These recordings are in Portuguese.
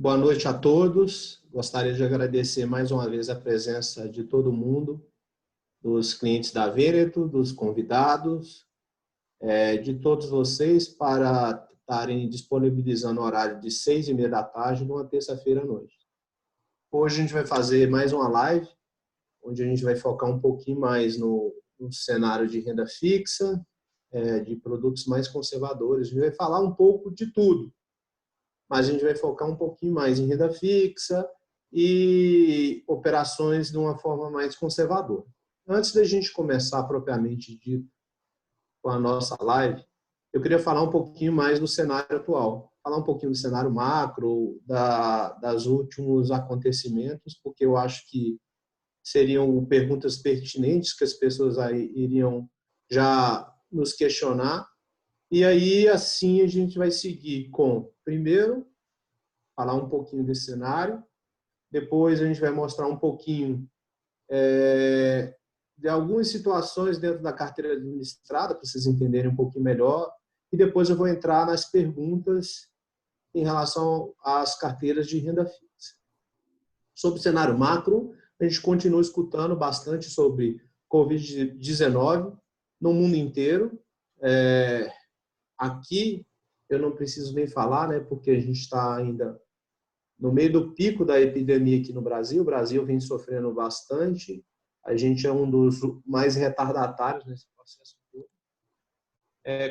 Boa noite a todos. Gostaria de agradecer mais uma vez a presença de todo mundo, dos clientes da Vereto, dos convidados, de todos vocês para estarem disponibilizando o horário de 6h30 da tarde, numa terça-feira à noite. Hoje a gente vai fazer mais uma live, onde a gente vai focar um pouquinho mais no cenário de renda fixa, de produtos mais conservadores. A gente vai falar um pouco de tudo, mas a gente vai focar um pouquinho mais em renda fixa e operações de uma forma mais conservadora. Antes da gente começar propriamente dito com a nossa live, eu queria falar um pouquinho mais do cenário atual, falar um pouquinho do cenário macro, das últimos acontecimentos, porque eu acho que seriam perguntas pertinentes que as pessoas aí iriam já nos questionar. E aí, assim, a gente vai seguir com, primeiro, falar um pouquinho desse cenário, depois a gente vai mostrar um pouquinho de algumas situações dentro da carteira administrada, para vocês entenderem um pouquinho melhor, e depois eu vou entrar nas perguntas em relação às carteiras de renda fixa. Sobre o cenário macro, a gente continua escutando bastante sobre Covid-19 no mundo inteiro. Aqui, eu não preciso nem falar, né, porque a gente está ainda no meio do pico da epidemia aqui no Brasil. O Brasil vem sofrendo bastante. A gente é um dos mais retardatários nesse processo todo.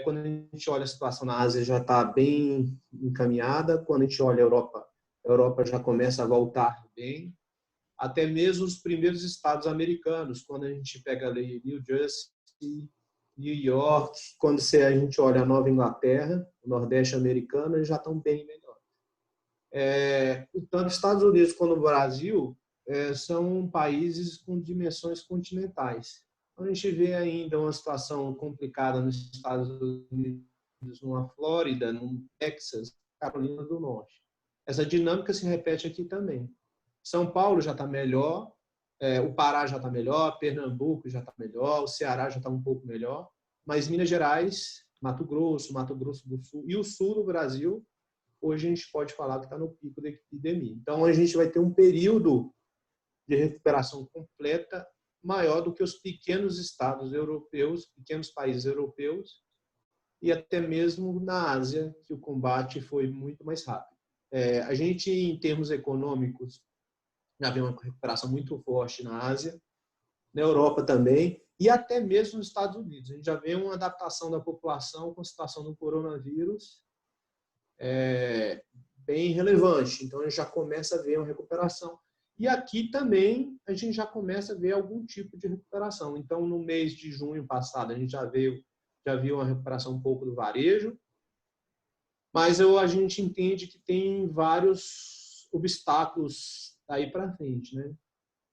Quando a gente olha a situação na Ásia, já está bem encaminhada. Quando a gente olha a Europa já começa a voltar bem. Até mesmo os primeiros estados americanos, quando a gente pega ali New Jersey, New York, quando a gente olha a Nova Inglaterra, o Nordeste americano, eles já estão bem melhor. Tanto Estados Unidos quanto o Brasil são países com dimensões continentais. A gente vê ainda uma situação complicada nos Estados Unidos, numa Flórida, no Texas, Carolina do Norte. Essa dinâmica se repete aqui também. São Paulo já está melhor, o Pará já está melhor, Pernambuco já está melhor, o Ceará já está um pouco melhor, mas Minas Gerais, Mato Grosso do Sul e o sul do Brasil, hoje a gente pode falar que está no pico da epidemia. Então, a gente vai ter um período de recuperação completa maior do que os pequenos estados europeus, pequenos países europeus, e até mesmo na Ásia, que o combate foi muito mais rápido. A gente, em termos econômicos, já vê uma recuperação muito forte na Ásia, na Europa também, e até mesmo nos Estados Unidos. A gente já vê uma adaptação da população com a situação do coronavírus bem relevante. Então, a gente já começa a ver uma recuperação. E aqui também a gente já começa a ver algum tipo de recuperação. Então, no mês de junho passado, a gente já viu uma recuperação um pouco do varejo, mas a gente entende que tem vários obstáculos daí para frente, né?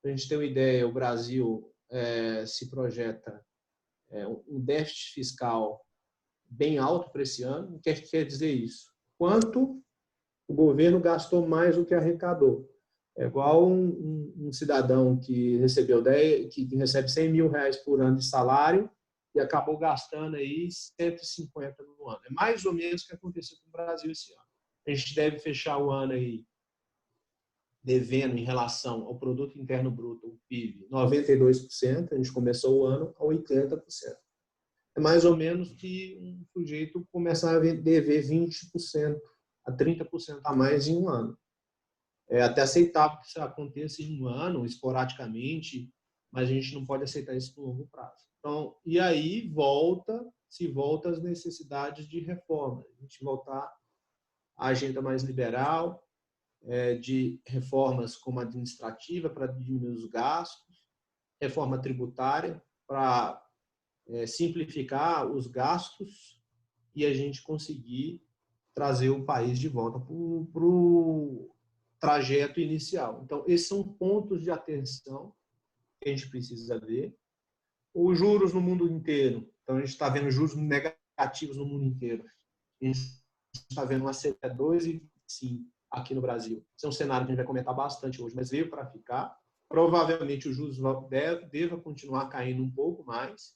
Para a gente ter uma ideia, o Brasil se projeta um déficit fiscal bem alto para esse ano. O que quer dizer isso? Quanto o governo gastou mais do que arrecadou. É igual um cidadão que recebe 100 mil reais por ano de salário e acabou gastando aí 150 no ano. É mais ou menos o que aconteceu com o Brasil esse ano. A gente deve fechar o ano aí devendo em relação ao produto interno bruto, o PIB, 92%, a gente começou o ano a 80%. É mais ou menos que um sujeito começar a dever 20% a 30% a mais em um ano. É até aceitável que isso aconteça em um ano, esporadicamente, mas a gente não pode aceitar isso no longo prazo. Então, e aí se volta às necessidades de reforma. A gente voltar à agenda mais liberal, de reformas como administrativa para diminuir os gastos, reforma tributária para simplificar os gastos e a gente conseguir trazer o país de volta para o trajeto inicial. Então, esses são pontos de atenção que a gente precisa ver. Os juros no mundo inteiro. Então, a gente está vendo juros negativos no mundo inteiro. A gente está vendo uma CDI 2,5 aqui no Brasil. Esse é um cenário que a gente vai comentar bastante hoje, mas veio para ficar. Provavelmente os juros deva continuar caindo um pouco mais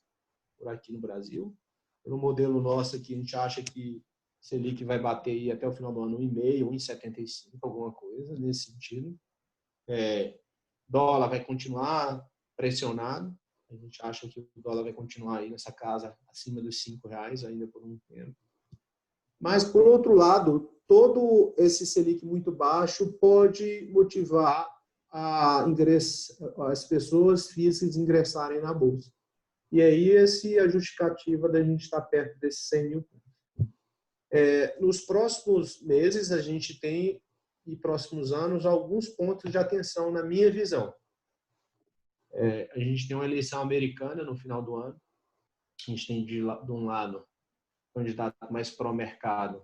por aqui no Brasil. Pelo modelo nosso aqui, a gente acha que Selic vai bater aí até o final do ano 1,5, 1,75, alguma coisa nesse sentido. Dólar vai continuar pressionado. A gente acha que o dólar vai continuar aí nessa casa acima dos R$ 5 ainda por um tempo. Mas, por outro lado, todo esse Selic muito baixo pode motivar as pessoas físicas ingressarem na Bolsa. E aí, essa é a justificativa da gente estar perto desses 100 mil pontos. Nos próximos meses, a gente tem, e próximos anos, alguns pontos de atenção na minha visão. A gente tem uma eleição americana no final do ano. A gente tem, de um lado, o candidato mais pró-mercado,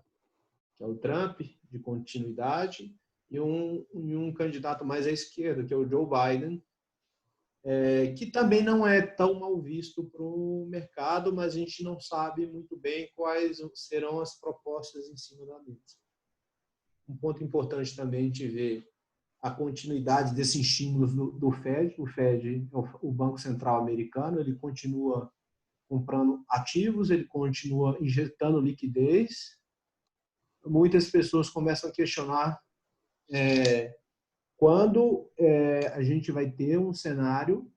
que é o Trump, de continuidade, e um candidato mais à esquerda, que é o Joe Biden, que também não é tão mal visto para o mercado, mas a gente não sabe muito bem quais serão as propostas em cima da mesa. Um ponto importante também a gente vê a continuidade desses estímulos do Fed. O Fed, o Banco Central americano, ele continua comprando ativos, ele continua injetando liquidez. Muitas pessoas começam a questionar quando a gente vai ter um cenário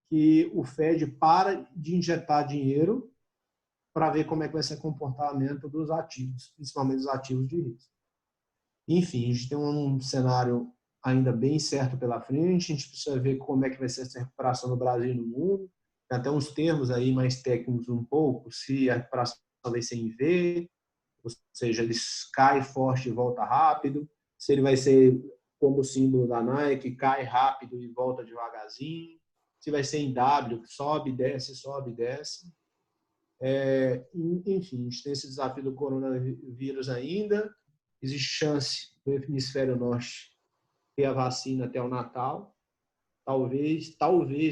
que o Fed para de injetar dinheiro para ver como é que vai ser o comportamento dos ativos, principalmente os ativos de risco. Enfim, a gente tem um cenário ainda bem certo pela frente, a gente precisa ver como é que vai ser essa recuperação no Brasil e no mundo. Tem até uns termos aí mais técnicos um pouco, se a recuperação vai ser em V, ou seja, ele cai forte e volta rápido, se ele vai ser como o símbolo da Nike, cai rápido e volta devagarzinho, se vai ser em W, sobe, desce, sobe, desce. Enfim, a gente tem esse desafio do coronavírus ainda, existe chance do hemisfério norte ter a vacina até o Natal. Talvez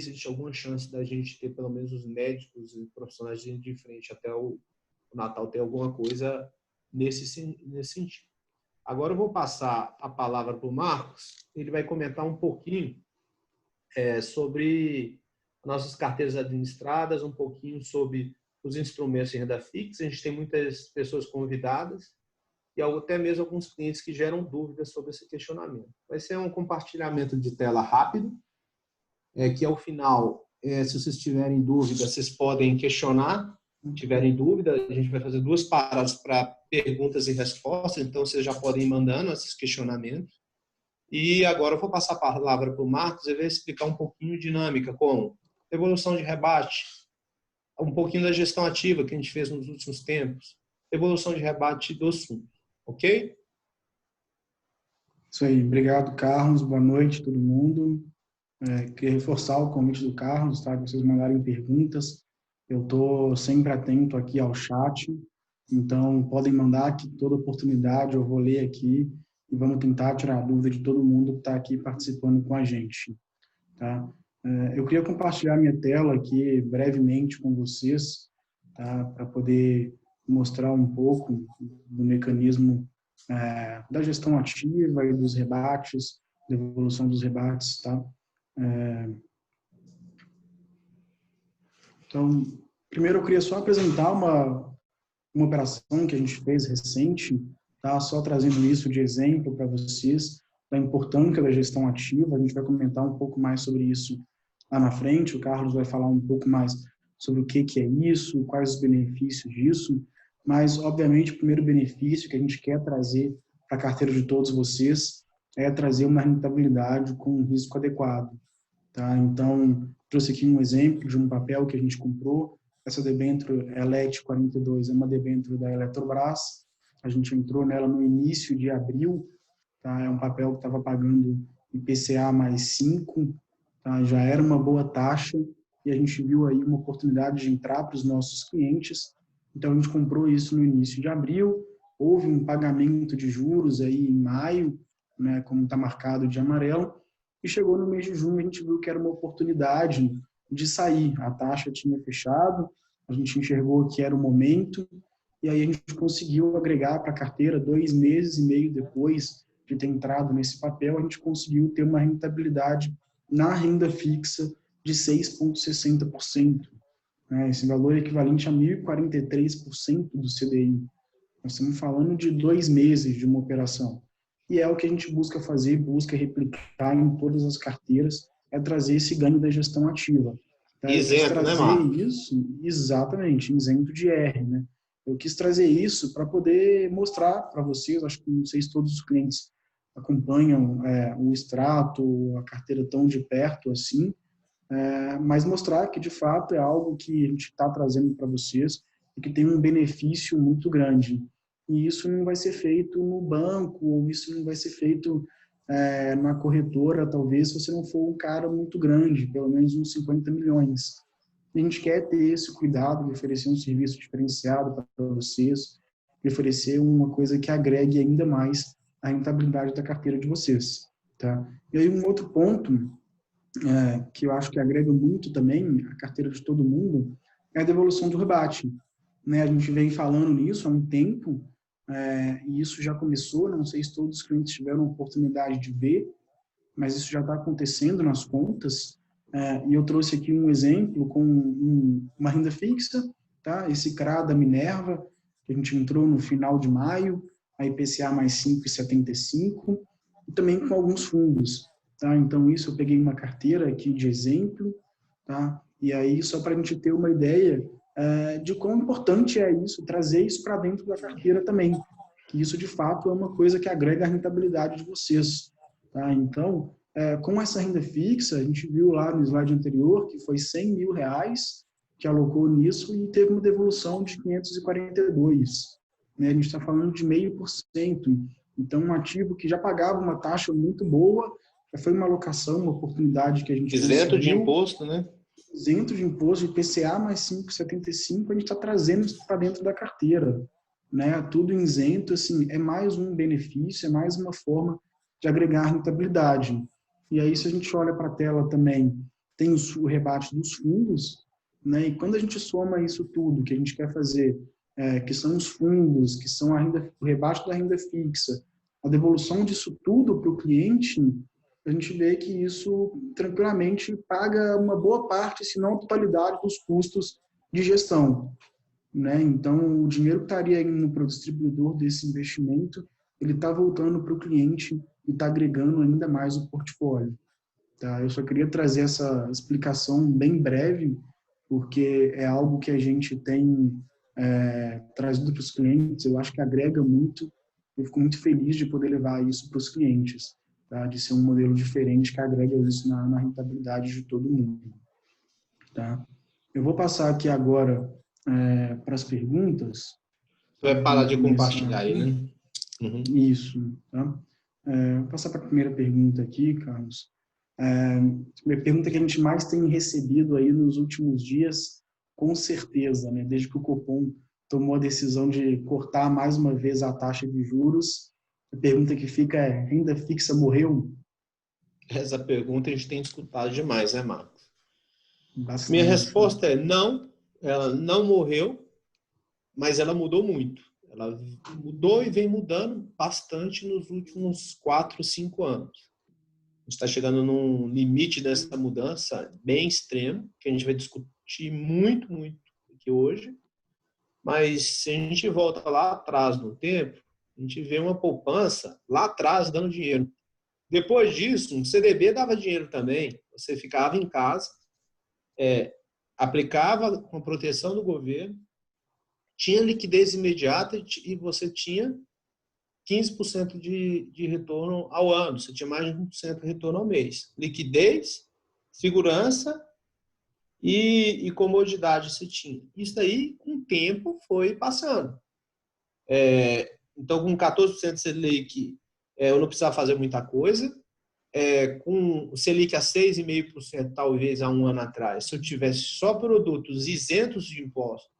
exista alguma chance da gente ter pelo menos os médicos e profissionais de frente até o Natal ter alguma coisa nesse sentido. Agora eu vou passar a palavra para o Marcos, ele vai comentar um pouquinho sobre nossas carteiras administradas, um pouquinho sobre os instrumentos de renda fixa. A gente tem muitas pessoas convidadas e até mesmo alguns clientes que geram dúvidas sobre esse questionamento. Vai ser um compartilhamento de tela rápido, que ao final, se vocês tiverem dúvida, vocês podem questionar. Se tiverem dúvida, a gente vai fazer 2 paradas para perguntas e respostas, então vocês já podem ir mandando esses questionamentos. E agora eu vou passar a palavra para o Marcos, ele vai explicar um pouquinho dinâmica, como evolução de rebate, um pouquinho da gestão ativa que a gente fez nos últimos tempos, evolução de rebate dos fundos. Ok? Isso aí. Obrigado, Carlos. Boa noite, todo mundo. Queria reforçar o convite do Carlos, tá? Que vocês mandarem perguntas. Eu estou sempre atento aqui ao chat, então podem mandar que toda oportunidade eu vou ler aqui e vamos tentar tirar a dúvida de todo mundo que está aqui participando com a gente. Tá? Eu queria compartilhar minha tela aqui brevemente com vocês, tá? Para poder mostrar um pouco do mecanismo da gestão ativa e dos rebates, da evolução dos rebates. Tá? Então, primeiro eu queria só apresentar uma operação que a gente fez recente, tá? Só trazendo isso de exemplo para vocês, da importância da gestão ativa. A gente vai comentar um pouco mais sobre isso lá na frente. O Carlos vai falar um pouco mais sobre o que é isso, quais os benefícios disso, mas, obviamente, o primeiro benefício que a gente quer trazer para a carteira de todos vocês é trazer uma rentabilidade com um risco adequado. Tá? Então, trouxe aqui um exemplo de um papel que a gente comprou. Essa debênture ELET 42 é uma debênture da Eletrobras. A gente entrou nela no início de abril. Tá? É um papel que estava pagando IPCA mais 5. Tá? Já era uma boa taxa e a gente viu aí uma oportunidade de entrar para os nossos clientes. Então, a gente comprou isso no início de abril. Houve um pagamento de juros aí em maio, né, como está marcado de amarelo. E chegou no mês de junho, a gente viu que era uma oportunidade de sair. A taxa tinha fechado, a gente enxergou que era o momento, e aí a gente conseguiu agregar para a carteira 2 meses e meio depois de ter entrado nesse papel, a gente conseguiu ter uma rentabilidade na renda fixa de 6,60%. Esse valor é equivalente a 1.043% do CDI. Nós estamos falando de 2 meses de uma operação. E é o que a gente busca fazer, busca replicar em todas as carteiras, é trazer esse ganho da gestão ativa. Tá? Eu quis Isento, né, trazer Marco? isso, exatamente, isento de R, né? Eu quis trazer isso para poder mostrar para vocês, acho que não sei se todos os clientes acompanham o extrato, a carteira tão de perto assim, mas mostrar que de fato é algo que a gente está trazendo para vocês e que tem um benefício muito grande. E isso não vai ser feito no banco, ou isso não vai ser feito na corretora, talvez, se você não for um cara muito grande, pelo menos uns 50 milhões. A gente quer ter esse cuidado de oferecer um serviço diferenciado para vocês, de oferecer uma coisa que agregue ainda mais a rentabilidade da carteira de vocês. Tá? E aí um outro ponto que eu acho que agrega muito também a carteira de todo mundo, é a devolução do rebate. Né? A gente vem falando nisso há um tempo, e isso já começou, não sei se todos os clientes tiveram a oportunidade de ver, mas isso já está acontecendo nas contas, e eu trouxe aqui um exemplo com uma renda fixa, tá? Esse CRA da Minerva, que a gente entrou no final de maio, a IPCA mais 5,75, e também com alguns fundos. Tá? Então, isso eu peguei uma carteira aqui de exemplo, tá? E aí, só para a gente ter uma ideia de quão importante é isso, trazer isso para dentro da carteira também, que isso, de fato, é uma coisa que agrega a rentabilidade de vocês. Tá? Então, com essa renda fixa, a gente viu lá no slide anterior que foi R$100 mil que alocou nisso e teve uma devolução de 542. Né? A gente está falando de 0,5%. Então, um ativo que já pagava uma taxa muito boa, foi uma alocação, uma oportunidade que a gente Isento de conseguiu. imposto, né? Isento de imposto, de IPCA mais 5,75, a gente está trazendo isso para dentro da carteira. Né? Tudo isento, assim, é mais um benefício, é mais uma forma de agregar rentabilidade. E aí, se a gente olha para a tela também, tem o rebate dos fundos, né? E quando a gente soma isso tudo que a gente quer fazer, que são os fundos, que são o rebate da renda fixa, a devolução disso tudo para o cliente, a gente vê que isso tranquilamente paga uma boa parte, se não a totalidade, dos custos de gestão. Né? Então, o dinheiro que estaria indo para o distribuidor desse investimento, ele está voltando para o cliente e está agregando ainda mais o portfólio. Tá? Eu só queria trazer essa explicação bem breve, porque é algo que a gente tem trazido para os clientes, eu acho que agrega muito, eu fico muito feliz de poder levar isso para os clientes, tá? De ser um modelo diferente que agrega isso na rentabilidade de todo mundo. Tá? Eu vou passar aqui agora para as perguntas. Você vai parar Vamos de começar compartilhar aí, aqui. né? Uhum. Isso. Tá? Vou passar para a primeira pergunta aqui, Carlos. A pergunta que a gente mais tem recebido aí nos últimos dias, com certeza, né? Desde que o Copom tomou a decisão de cortar mais uma vez a taxa de juros, a pergunta que fica é: renda fixa morreu? Essa pergunta a gente tem escutado demais, né, Marcos? Minha Bastante. resposta é não, ela não morreu, mas ela mudou muito. Ela mudou e vem mudando bastante nos últimos 4, 5 anos. A gente está chegando num limite dessa mudança bem extremo, que a gente vai discutir muito, muito aqui hoje. Mas se a gente volta lá atrás no tempo, a gente vê uma poupança lá atrás dando dinheiro. Depois disso, um CDB dava dinheiro também. Você ficava em casa, aplicava com a proteção do governo, tinha liquidez imediata e você tinha 15% de retorno ao ano. Você tinha mais de 1% de retorno ao mês. Liquidez, segurança e comodidade você tinha. Isso aí, com o tempo, foi passando. Então, com 14% de Selic, eu não precisava fazer muita coisa. Com o Selic a 6,5%, talvez há um ano atrás, se eu tivesse só produtos isentos de impostos,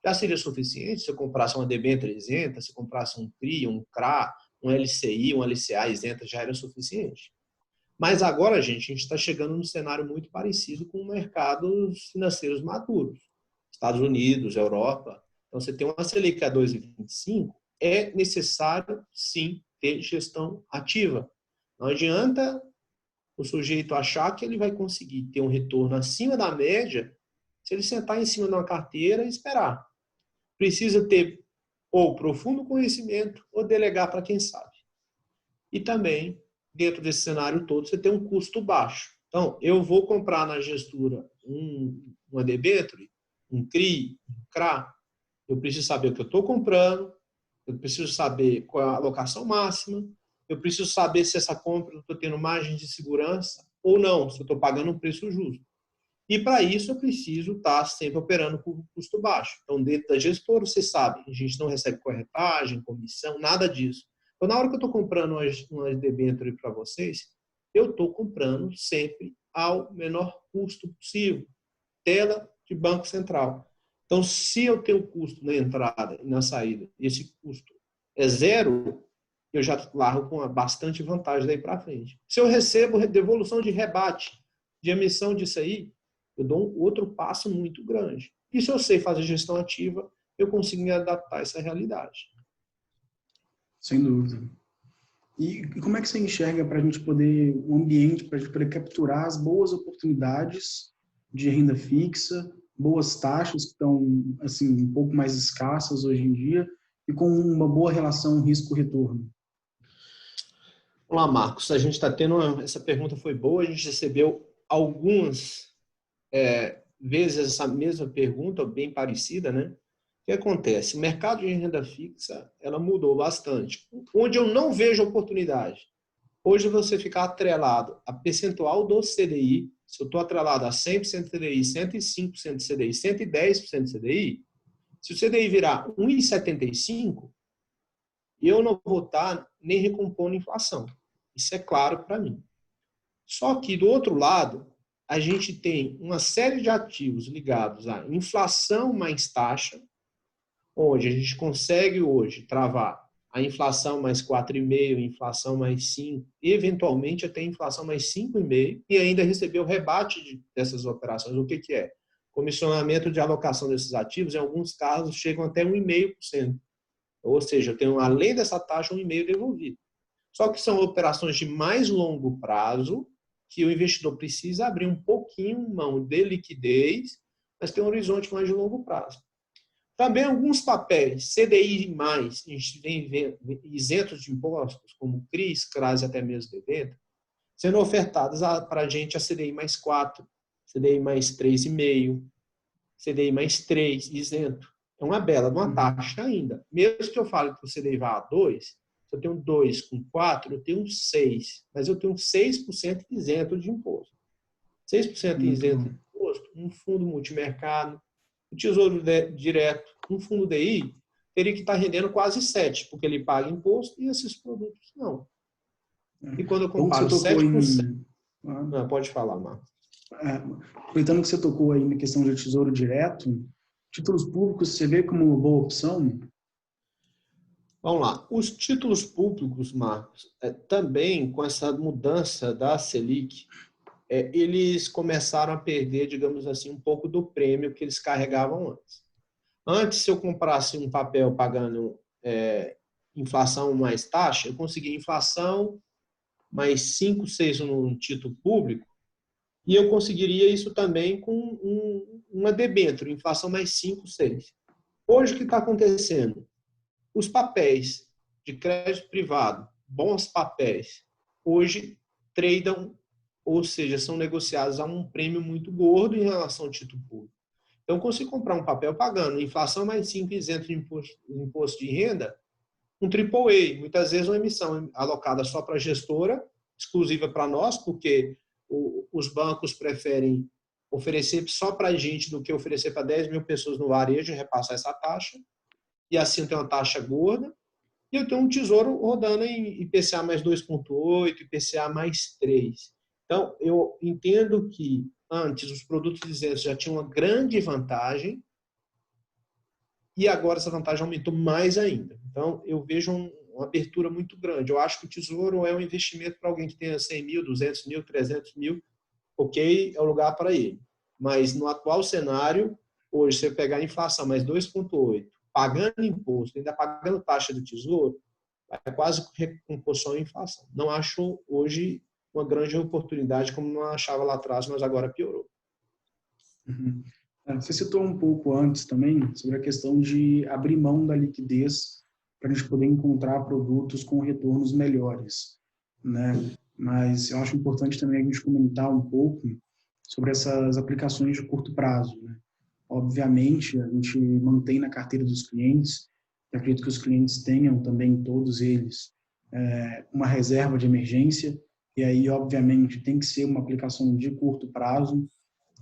já seria suficiente se eu comprasse uma debênture isenta, se eu comprasse um CRI, um CRA, um LCI, um LCA isenta, já era suficiente. Mas agora, gente, a gente está chegando num cenário muito parecido com mercados financeiros maduros. Estados Unidos, Europa. Então, você tem uma Selic a 2,25, é necessário, sim, ter gestão ativa. Não adianta o sujeito achar que ele vai conseguir ter um retorno acima da média se ele sentar em cima de uma carteira e esperar. Precisa ter ou profundo conhecimento ou delegar para quem sabe. E também, dentro desse cenário todo, você tem um custo baixo. Então, eu vou comprar na gestora uma debênture, um CRI, um CRA, eu preciso saber o que eu estou comprando, eu preciso saber qual é a alocação máxima, eu preciso saber se essa compra eu estou tendo margem de segurança ou não, se eu estou pagando um preço justo. E, para isso, eu preciso estar sempre operando com custo baixo. Então, dentro da gestora, você sabe, a gente não recebe corretagem, comissão, nada disso. Então, na hora que eu estou comprando uma debênture para vocês, eu estou comprando sempre ao menor custo possível. Tela de Banco Central. Então, se eu tenho custo na entrada e na saída, e esse custo é zero, eu já largo com bastante vantagem daí para frente. Se eu recebo devolução de rebate, de emissão disso aí, eu dou um outro passo muito grande. E se eu sei fazer gestão ativa, eu consigo me adaptar a essa realidade. Sem dúvida. E como é que você enxerga para a gente poder, um ambiente para a gente poder capturar as boas oportunidades de renda fixa, boas taxas que estão assim um pouco mais escassas hoje em dia e com uma boa relação risco-retorno? Olá, Marcos. A gente está tendo essa pergunta foi boa. A gente recebeu algumas vezes essa mesma pergunta, bem parecida, né? O que acontece? O mercado de renda fixa, ela mudou bastante. Onde eu não vejo oportunidade. Hoje você ficar atrelado a percentual do CDI, se eu estou atrelado a 100% de CDI, 105% de CDI, 110% de CDI, se o CDI virar 1,75, eu não vou estar nem recompondo inflação. Isso é claro para mim. Só que, do outro lado, a gente tem uma série de ativos ligados à inflação mais taxa, onde a gente consegue hoje travar a inflação mais 4,5%, inflação mais 5%, eventualmente até inflação mais 5,5%, e ainda receber o rebate dessas operações. O que é? Comissionamento de alocação desses ativos, em alguns casos, chegam até 1,5%. Ou seja, eu tenho, além dessa taxa, 1,5% devolvido. Só que são operações de mais longo prazo, que o investidor precisa abrir um pouquinho mão de liquidez, mas tem um horizonte mais de longo prazo. Também alguns papéis, CDI+, a gente tem isentos de impostos, como CRIs, CRAS e até mesmo debênture, sendo ofertados para a gente a CDI mais 4, CDI mais 3,5, CDI mais 3, isento. É uma bela, uma taxa ainda. Mesmo que eu fale que o CDI vá a 2, se eu tenho 2 com 4, eu tenho 6, mas eu tenho 6% isento de imposto. 6% isento de imposto, um fundo multimercado, o Tesouro Direto, um fundo DI, teria que estar rendendo quase 7%, porque ele paga imposto e esses produtos não. E quando eu comparo 7%... Não, pode falar, Marcos. Aproveitando que você tocou aí na questão de Tesouro Direto, títulos públicos você vê como uma boa opção? Vamos lá. Os títulos públicos, Marcos, também com essa mudança da Selic, eles começaram a perder, digamos assim, um pouco do prêmio que eles carregavam antes. Antes, se eu comprasse um papel pagando inflação mais taxa, eu conseguia inflação mais 5, 6 no título público, e eu conseguiria isso também com uma debênture, inflação mais 5, 6. Hoje, o que está acontecendo? Os papéis de crédito privado, bons papéis, hoje tradam, ou seja, são negociados a um prêmio muito gordo em relação ao título público. Então, eu consigo comprar um papel pagando inflação mais 5 isento de imposto de renda, um AAA, muitas vezes uma emissão alocada só para a gestora, exclusiva para nós, porque os bancos preferem oferecer só para a gente do que oferecer para 10 mil pessoas no varejo e repassar essa taxa, e assim tem uma taxa gorda, e eu tenho um tesouro rodando em IPCA mais 2,8, IPCA mais 3. Então, eu entendo que antes os produtos isentos já tinham uma grande vantagem e agora essa vantagem aumentou mais ainda. Então, eu vejo uma abertura muito grande. Eu acho que o tesouro é um investimento para alguém que tenha 100 mil, 200 mil, 300 mil, ok, é o lugar para ele. Mas no atual cenário, hoje, se eu pegar a inflação mais 2,8, pagando imposto, ainda pagando taxa do tesouro, vai quase recompor só a inflação. Não acho hoje uma grande oportunidade, como não achava lá atrás, mas agora piorou. Você citou um pouco antes também sobre a questão de abrir mão da liquidez para a gente poder encontrar produtos com retornos melhores, né? Mas eu acho importante também a gente comentar um pouco sobre essas aplicações de curto prazo, né? Obviamente, a gente mantém na carteira dos clientes, eu acredito que os clientes tenham também, todos eles, uma reserva de emergência, e aí, obviamente, tem que ser uma aplicação de curto prazo.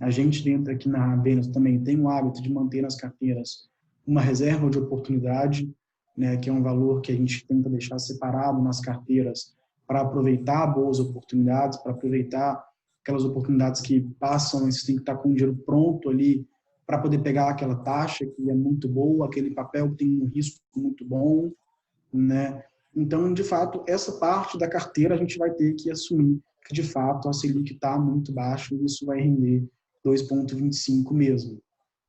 A gente, dentro aqui na Vênus, também tem o hábito de manter nas carteiras uma reserva de oportunidade, né, que é um valor que a gente tenta deixar separado nas carteiras para aproveitar boas oportunidades, para aproveitar aquelas oportunidades que passam, e você tem que estar com o dinheiro pronto ali para poder pegar aquela taxa que é muito boa, aquele papel que tem um risco muito bom, né? Então, de fato, essa parte da carteira a gente vai ter que assumir que, de fato, a Selic está muito baixa e isso vai render 2,25 mesmo,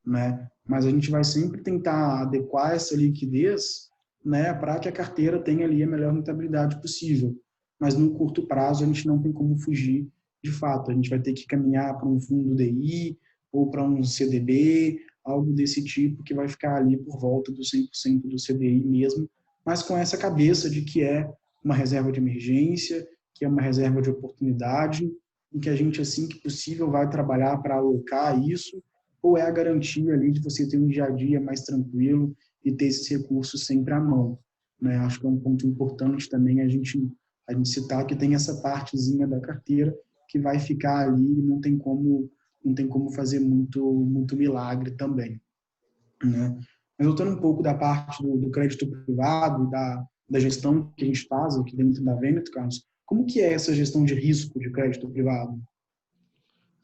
né? Mas a gente vai sempre tentar adequar essa liquidez, né, para que a carteira tenha ali a melhor rentabilidade possível. Mas no curto prazo a gente não tem como fugir de fato. A gente vai ter que caminhar para um fundo DI ou para um CDB, algo desse tipo que vai ficar ali por volta do 100% do CDI mesmo, mas com essa cabeça de que é uma reserva de emergência, que é uma reserva de oportunidade, em que a gente, assim que possível, vai trabalhar para alocar isso, ou é a garantia ali de você ter um dia a dia mais tranquilo e ter esses recursos sempre à mão, né? Acho que é um ponto importante também a gente citar que tem essa partezinha da carteira que vai ficar ali e não tem como fazer muito milagre também, né? Mas voltando um pouco da parte do crédito privado, da gestão que a gente faz aqui dentro da Venet, Carlos, como que é essa gestão de risco de crédito privado?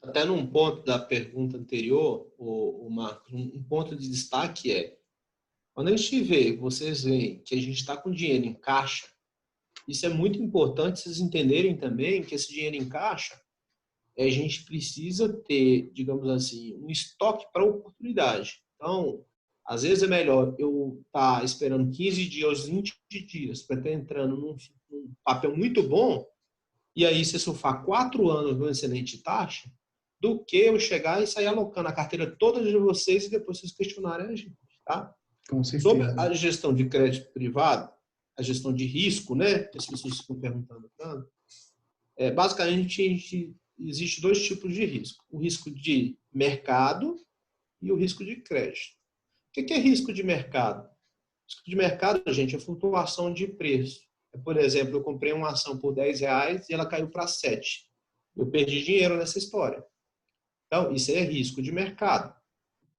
Até num ponto da pergunta anterior, o Marcos, um ponto de destaque é, quando a gente vê, vocês veem que a gente está com dinheiro em caixa, isso é muito importante vocês entenderem também que esse dinheiro em caixa, a gente precisa ter, digamos assim, um estoque para oportunidade. Então, às vezes é melhor eu estar esperando 15 dias, 20 dias para estar entrando num papel muito bom e aí você surfar 4 anos numa excelente taxa, do que eu chegar e sair alocando a carteira toda de vocês e depois vocês questionarem a gente, tá? Com Sobre certeza. a gestão de crédito privado, a gestão de risco, né? Que as pessoas ficam perguntando tanto. Basicamente, existe dois tipos de risco. O risco de mercado e o risco de crédito. O que é risco de mercado? Risco de mercado, gente, é flutuação de preço. Por exemplo, eu comprei uma ação por R$10 e ela caiu para 7. Eu perdi dinheiro nessa história. Então, isso é risco de mercado.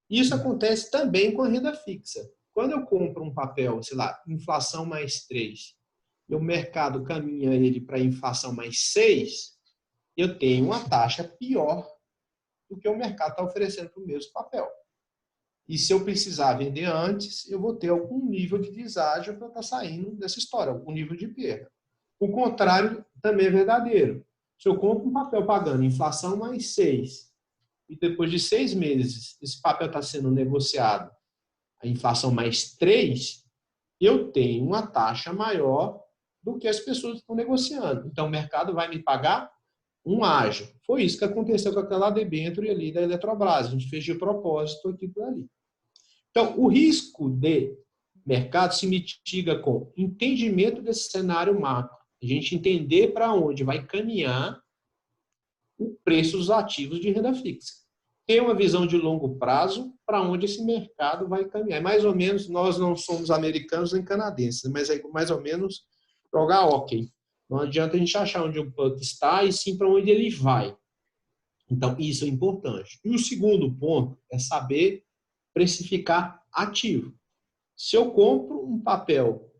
Isso acontece também com a renda fixa. Quando eu compro um papel, sei lá, inflação mais 3, e o mercado caminha ele para inflação mais 6, eu tenho uma taxa pior do que o mercado está oferecendo para o mesmo papel. E se eu precisar vender antes, eu vou ter algum nível de deságio para estar saindo dessa história, algum nível de perda. O contrário também é verdadeiro. Se eu compro um papel pagando inflação mais 6, e depois de 6 meses esse papel está sendo negociado a inflação mais 3, eu tenho uma taxa maior do que as pessoas estão negociando. Então, o mercado vai me pagar um ágio. Foi isso que aconteceu com aquela debênture ali da Eletrobras. A gente fez de propósito aqui por ali. Então, o risco de mercado se mitiga com entendimento desse cenário macro. A gente entender para onde vai caminhar o preço dos ativos de renda fixa. Ter uma visão de longo prazo para onde esse mercado vai caminhar. Mais ou menos, nós não somos americanos nem canadenses, mas é mais ou menos jogar hóquei. Não adianta a gente achar onde o puck está e sim para onde ele vai. Então, isso é importante. E o segundo ponto é saber precificar ativo. Se eu compro um papel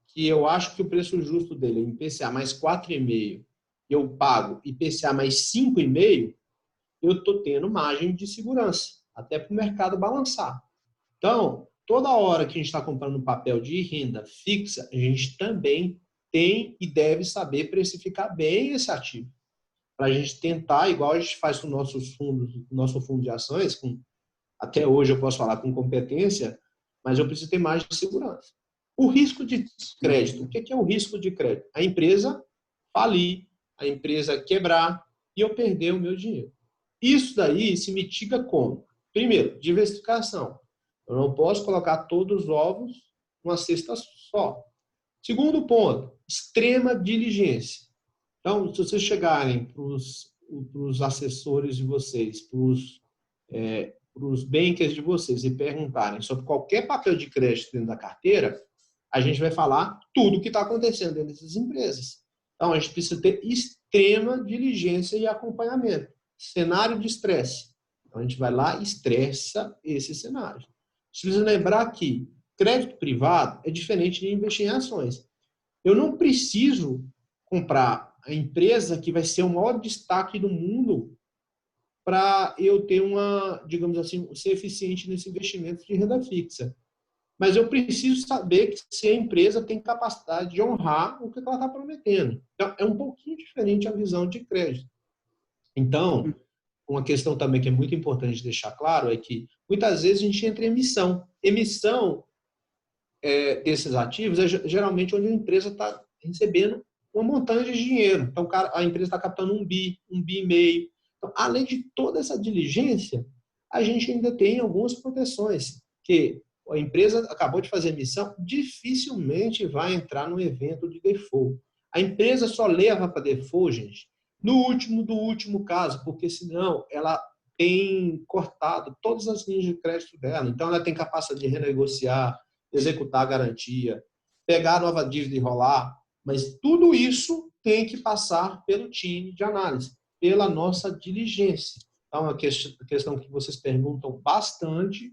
que eu acho que o preço justo dele é IPCA mais 4,5, eu pago IPCA mais 5,5, eu estou tendo margem de segurança, até para o mercado balançar. Então, toda hora que a gente está comprando um papel de renda fixa, a gente também tem e deve saber precificar bem esse ativo. Para a gente tentar, igual a gente faz com nossos fundos, nosso fundo de ações, até hoje eu posso falar com competência, mas eu preciso ter mais de segurança. O risco de crédito. O que é o risco de crédito? A empresa falir, a empresa quebrar e eu perder o meu dinheiro. Isso daí se mitiga como? primeiro, diversificação. Eu não posso colocar todos os ovos numa cesta só. Segundo ponto, extrema diligência. Então, se vocês chegarem para os assessores de vocês, para os bankers de vocês e perguntarem sobre qualquer papel de crédito dentro da carteira, a gente vai falar tudo o que está acontecendo dentro dessas empresas. Então, a gente precisa ter extrema diligência e acompanhamento. Cenário de estresse. Então, a gente vai lá e estressa esse cenário. Você precisa lembrar que crédito privado é diferente de investir em ações. Eu não preciso comprar a empresa que vai ser o maior destaque do mundo para eu ter digamos assim, ser eficiente nesse investimento de renda fixa. Mas eu preciso saber que se a empresa tem capacidade de honrar o que ela está prometendo. Então, é um pouquinho diferente a visão de crédito. Então, uma questão também que é muito importante deixar claro é que muitas vezes a gente entra em emissão. Emissão desses ativos é geralmente onde a empresa está recebendo uma montanha de dinheiro. Então, a empresa está captando 1 bi, 1 bi e meio. Então, além de toda essa diligência, a gente ainda tem algumas proteções, que a empresa acabou de fazer emissão, dificilmente vai entrar num evento de default. A empresa só leva para default, gente, no último do último caso, porque senão ela tem cortado todas as linhas de crédito dela. Então, ela tem capacidade de renegociar, executar a garantia, pegar a nova dívida e rolar. Mas tudo isso tem que passar pelo time de análise, pela nossa diligência. Então, é uma questão que vocês perguntam bastante,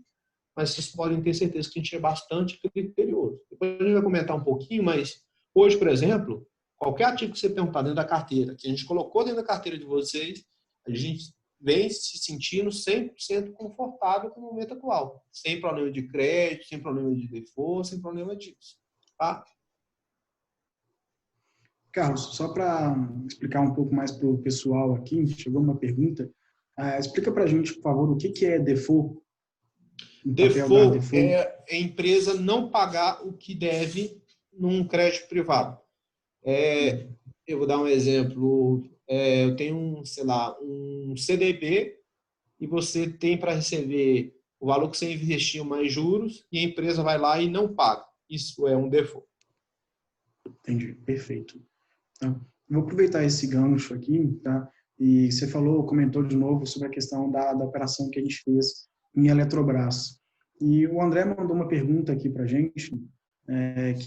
mas vocês podem ter certeza que a gente é bastante criterioso. Depois a gente vai comentar um pouquinho, mas hoje, por exemplo, qualquer ativo que você perguntar dentro da carteira, que a gente colocou dentro da carteira de vocês, a gente vem se sentindo 100% confortável com o momento atual. Sem problema de crédito, sem problema de default, sem problema disso. Tá? Carlos, só para explicar um pouco mais para o pessoal aqui, chegou uma pergunta. Explica para a gente, por favor, o que é default? Default é a empresa não pagar o que deve num crédito privado. Eu vou dar um exemplo. Eu tenho, sei lá, um CDB e você tem para receber o valor que você investiu mais juros e a empresa vai lá e não paga. Isso é um default. Entendi, perfeito. Então, vou aproveitar esse gancho aqui, tá? E você comentou de novo sobre a questão da operação que a gente fez em Eletrobras. E o André mandou uma pergunta aqui para a gente,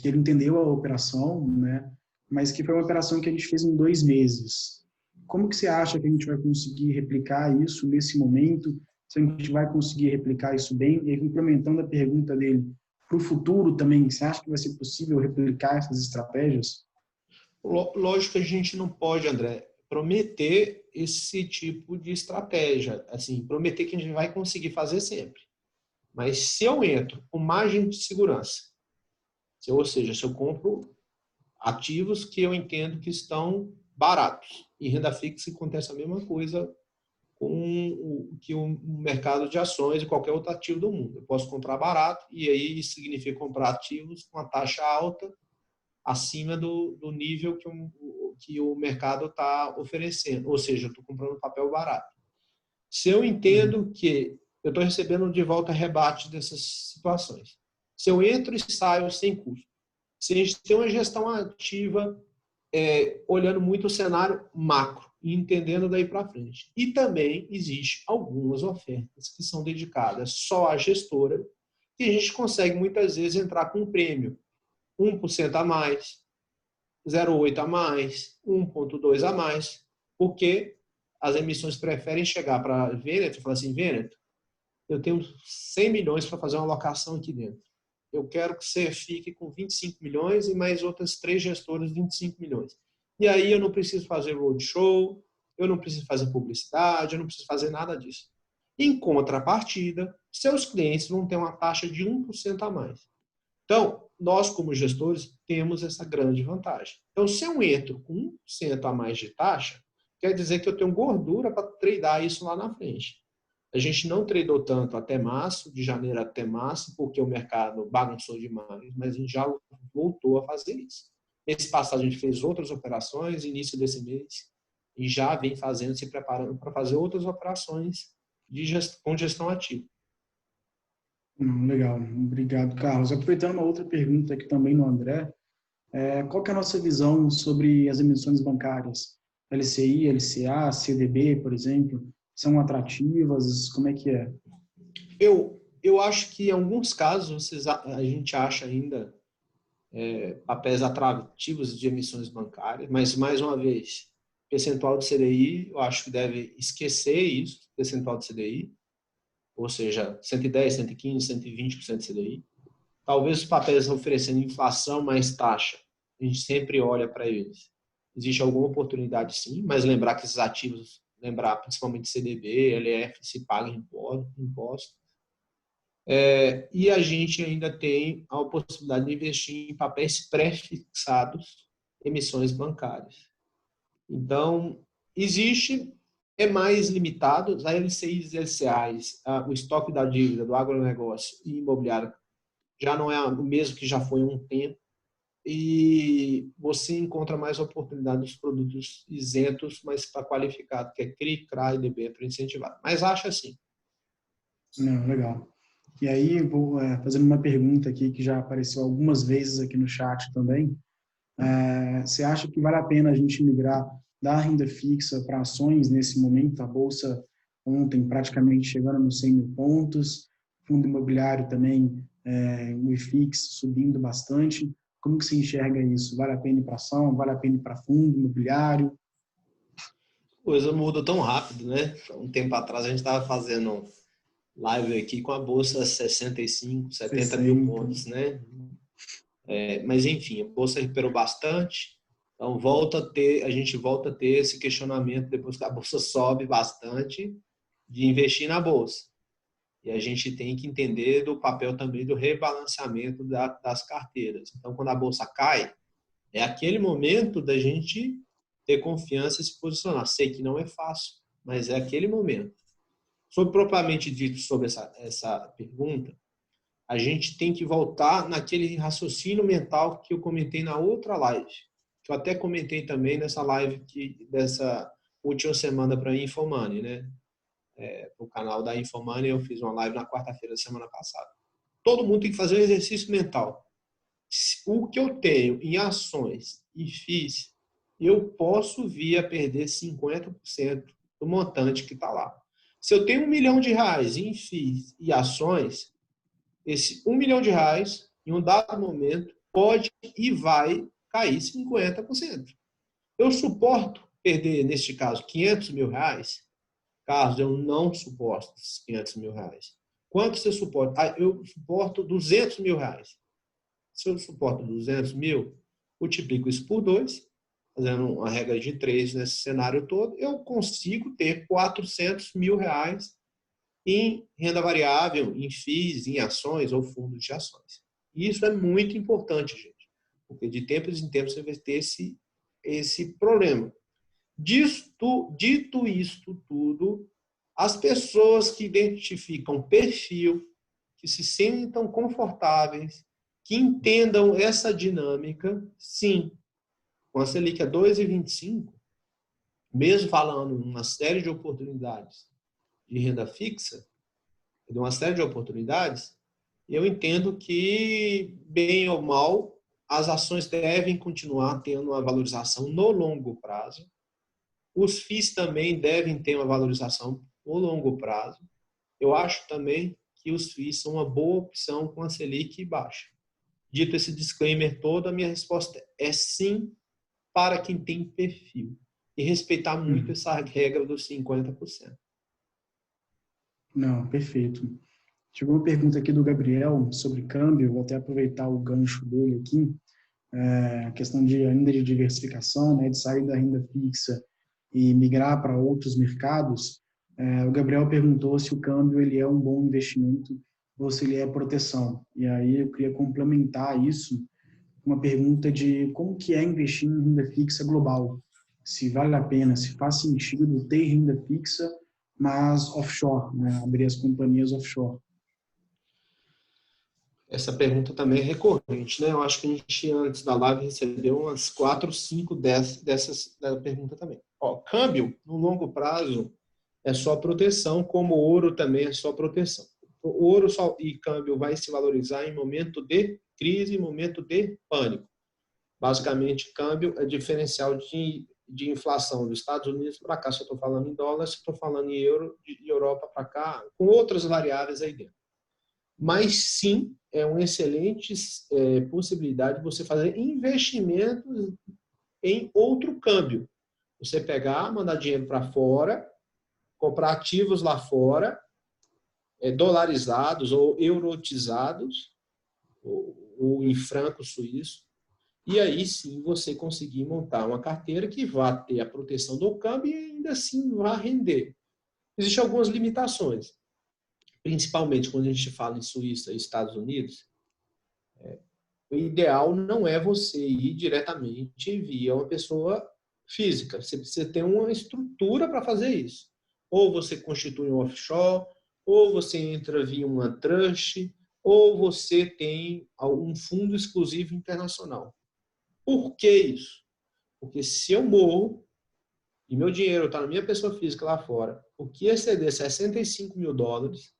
que ele entendeu a operação, né? Mas que foi uma operação que a gente fez em 2 meses. Como que você acha que a gente vai conseguir replicar isso nesse momento? Se a gente vai conseguir replicar isso bem? E complementando a pergunta dele, para o futuro também, você acha que vai ser possível replicar essas estratégias? Lógico que a gente não pode, André, prometer esse tipo de estratégia. Assim, prometer que a gente vai conseguir fazer sempre. Mas se eu entro com margem de segurança, ou seja, se eu compro ativos que eu entendo que estão baratos, em renda fixa acontece a mesma coisa com o mercado de ações e qualquer outro ativo do mundo. Eu posso comprar barato e aí isso significa comprar ativos com uma taxa alta acima do nível que o mercado está oferecendo. Ou seja, eu estou comprando papel barato. Se eu entendo que eu estou recebendo de volta rebate dessas situações, se eu entro e saio sem custo, se a gente tem uma gestão ativa olhando muito o cenário macro e entendendo daí para frente. E também existe algumas ofertas que são dedicadas só à gestora e a gente consegue muitas vezes entrar com um prêmio 1% a mais, 0,8 a mais, 1,2 a mais, porque as emissões preferem chegar para a Veneto e falar assim, Veneto, eu tenho 100 milhões para fazer uma alocação aqui dentro. Eu quero que você fique com 25 milhões e mais outras 3 gestoras 25 milhões. E aí eu não preciso fazer roadshow, eu não preciso fazer publicidade, eu não preciso fazer nada disso. Em contrapartida, seus clientes vão ter uma taxa de 1% a mais. Então, nós como gestores temos essa grande vantagem. Então, se eu entro com 1% a mais de taxa, quer dizer que eu tenho gordura para tradear isso lá na frente. A gente não tradou tanto até março, de janeiro até março, porque o mercado bagunçou demais, mas a gente já voltou a fazer isso. Esse passado a gente fez outras operações, início desse mês, e já vem fazendo, se preparando para fazer outras operações com gestão ativa. Legal, obrigado, Carlos. Aproveitando uma outra pergunta aqui também no André, qual que é a nossa visão sobre as emissões bancárias? LCI, LCA, CDB, por exemplo, são atrativas? Como é que é? Eu acho que em alguns casos a gente acha ainda papéis atrativos de emissões bancárias, mas, mais uma vez, percentual de CDI, eu acho que deve esquecer isso, percentual de CDI, ou seja, 110, 115, 120% de CDI. Talvez os papéis oferecendo inflação mais taxa, a gente sempre olha para eles. Existe alguma oportunidade, sim, mas lembrar que esses ativos, principalmente CDB, LF, se pagam imposto. E a gente ainda tem a possibilidade de investir em papéis pré-fixados, emissões bancárias. Então, é mais limitado, as LCIs e LCAs, o estoque da dívida do agronegócio e imobiliário já não é o mesmo que já foi há um tempo, e você encontra mais oportunidade dos produtos isentos, mas para qualificado, que é CRI, CRA e DB para incentivar. Mas acho assim. Legal. E aí, vou fazendo uma pergunta aqui que já apareceu algumas vezes aqui no chat também. Você acha que vale a pena a gente migrar da renda fixa para ações nesse momento? A Bolsa ontem praticamente chegando nos 100 mil pontos, fundo imobiliário também, o IFIX subindo bastante. Como que você enxerga isso? Vale a pena ir para ação? Vale a pena ir para fundo imobiliário? Coisa muda tão rápido, né? Um tempo atrás a gente estava fazendo live aqui com a Bolsa 65, 70 mil pontos, né? Mas, enfim, a Bolsa recuperou bastante, então a gente volta a ter esse questionamento depois que a Bolsa sobe bastante de investir na Bolsa. E a gente tem que entender do papel também do rebalanceamento das carteiras. Então, quando a Bolsa cai, é aquele momento da gente ter confiança e se posicionar. Sei que não é fácil, mas é aquele momento. Propriamente dito sobre essa pergunta, a gente tem que voltar naquele raciocínio mental que eu comentei na outra live, que eu até comentei também nessa live dessa última semana para a Infomoney, né? O canal da Infomoney, eu fiz uma live na quarta-feira da semana passada. Todo mundo tem que fazer um exercício mental. O que eu tenho em ações e FIIs, eu posso vir a perder 50% do montante que está lá. Se eu tenho R$1 milhão em FIIs e ações, esse R$1 milhão, em um dado momento, pode e vai cair 50%. Eu suporto perder, neste caso, R$500 mil? Carlos, eu não suporto esses R$500 mil. Quanto você suporta? Eu suporto R$200 mil. Se eu suporto 200 mil, multiplico isso por 2, fazendo uma regra de 3 nesse cenário todo, eu consigo ter R$400 mil em renda variável, em FIIs, em ações ou fundos de ações. E isso é muito importante, gente, porque de tempos em tempos você vai ter esse problema. Dito isto tudo, as pessoas que identificam perfil, que se sintam confortáveis, que entendam essa dinâmica, sim, com a Selic a 2,25, mesmo falando uma série de oportunidades de renda fixa, de uma série de oportunidades, eu entendo que, bem ou mal, as ações devem continuar tendo uma valorização no longo prazo. Os FIIs também devem ter uma valorização no longo prazo. Eu acho também que os FIIs são uma boa opção com a Selic baixa. Dito esse disclaimer todo, a minha resposta é sim, para quem tem perfil. E respeitar muito essa regra dos 50%. Não, perfeito. Chegou uma pergunta aqui do Gabriel sobre câmbio, vou até aproveitar o gancho dele aqui, a questão ainda de diversificação, né, de sair da renda fixa e migrar para outros mercados. O Gabriel perguntou se o câmbio ele é um bom investimento ou se ele é proteção. E aí eu queria complementar isso com uma pergunta de como que é investir em renda fixa global. Se vale a pena, se faz sentido ter renda fixa, mas offshore, né, abrir as companhias offshore. Essa pergunta também é recorrente, né? Eu acho que a gente, antes da live, recebeu umas 4, 5 dessas perguntas também. Câmbio, no longo prazo, é só proteção, como o ouro também é só proteção. O ouro e câmbio vai se valorizar em momento de crise, em momento de pânico. Basicamente, câmbio é diferencial de inflação dos Estados Unidos para cá, se eu estou falando em dólar, se eu estou falando em euro, de Europa para cá, com outras variáveis aí dentro. Mas sim, é uma excelente possibilidade de você fazer investimentos em outro câmbio. Você pegar, mandar dinheiro para fora, comprar ativos lá fora, dolarizados ou eurotizados, ou em franco suíço, e aí sim você conseguir montar uma carteira que vá ter a proteção do câmbio e ainda assim vá render. Existem algumas limitações, principalmente quando a gente fala em Suíça e Estados Unidos. O ideal não é você ir diretamente via uma pessoa física. Você precisa ter uma estrutura para fazer isso. Ou você constitui um offshore, ou você entra via uma trust, ou você tem um fundo exclusivo internacional. Por que isso? Porque se eu morro e meu dinheiro está na minha pessoa física lá fora, o que exceder 65 mil dólares,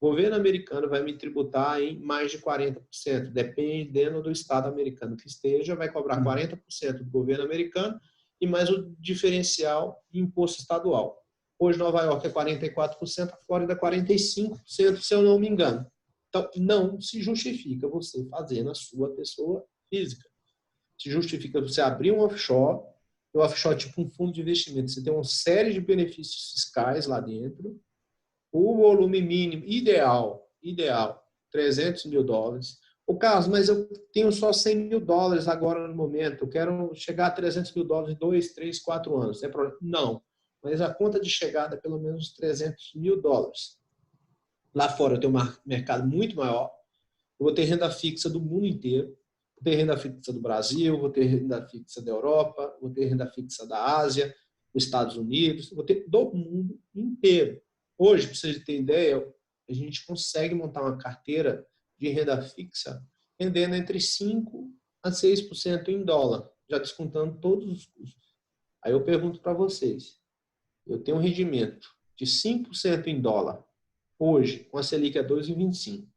o governo americano vai me tributar em mais de 40%, dependendo do estado americano que esteja, vai cobrar 40% do governo americano e mais o diferencial de imposto estadual. Hoje, Nova York é 44%, a Flórida é 45%, se eu não me engano. Então, não se justifica você fazer na sua pessoa física. Se justifica você abrir um offshore, o offshore é tipo um fundo de investimento, você tem uma série de benefícios fiscais lá dentro, o volume mínimo ideal, 300 mil dólares. O Carlos, mas eu tenho só 100 mil dólares agora no momento, eu quero chegar a 300 mil dólares em 2, 3, 4 anos. Não, mas a conta de chegada é pelo menos 300 mil dólares. Lá fora eu tenho um mercado muito maior, eu vou ter renda fixa do mundo inteiro, vou ter renda fixa do Brasil, vou ter renda fixa da Europa, vou ter renda fixa da Ásia, dos Estados Unidos, vou ter do mundo inteiro. Hoje, para vocês terem ideia, a gente consegue montar uma carteira de renda fixa rendendo entre 5% a 6% em dólar, já descontando todos os custos. Aí eu pergunto para vocês, eu tenho um rendimento de 5% em dólar, hoje, com a Selic a 2,25.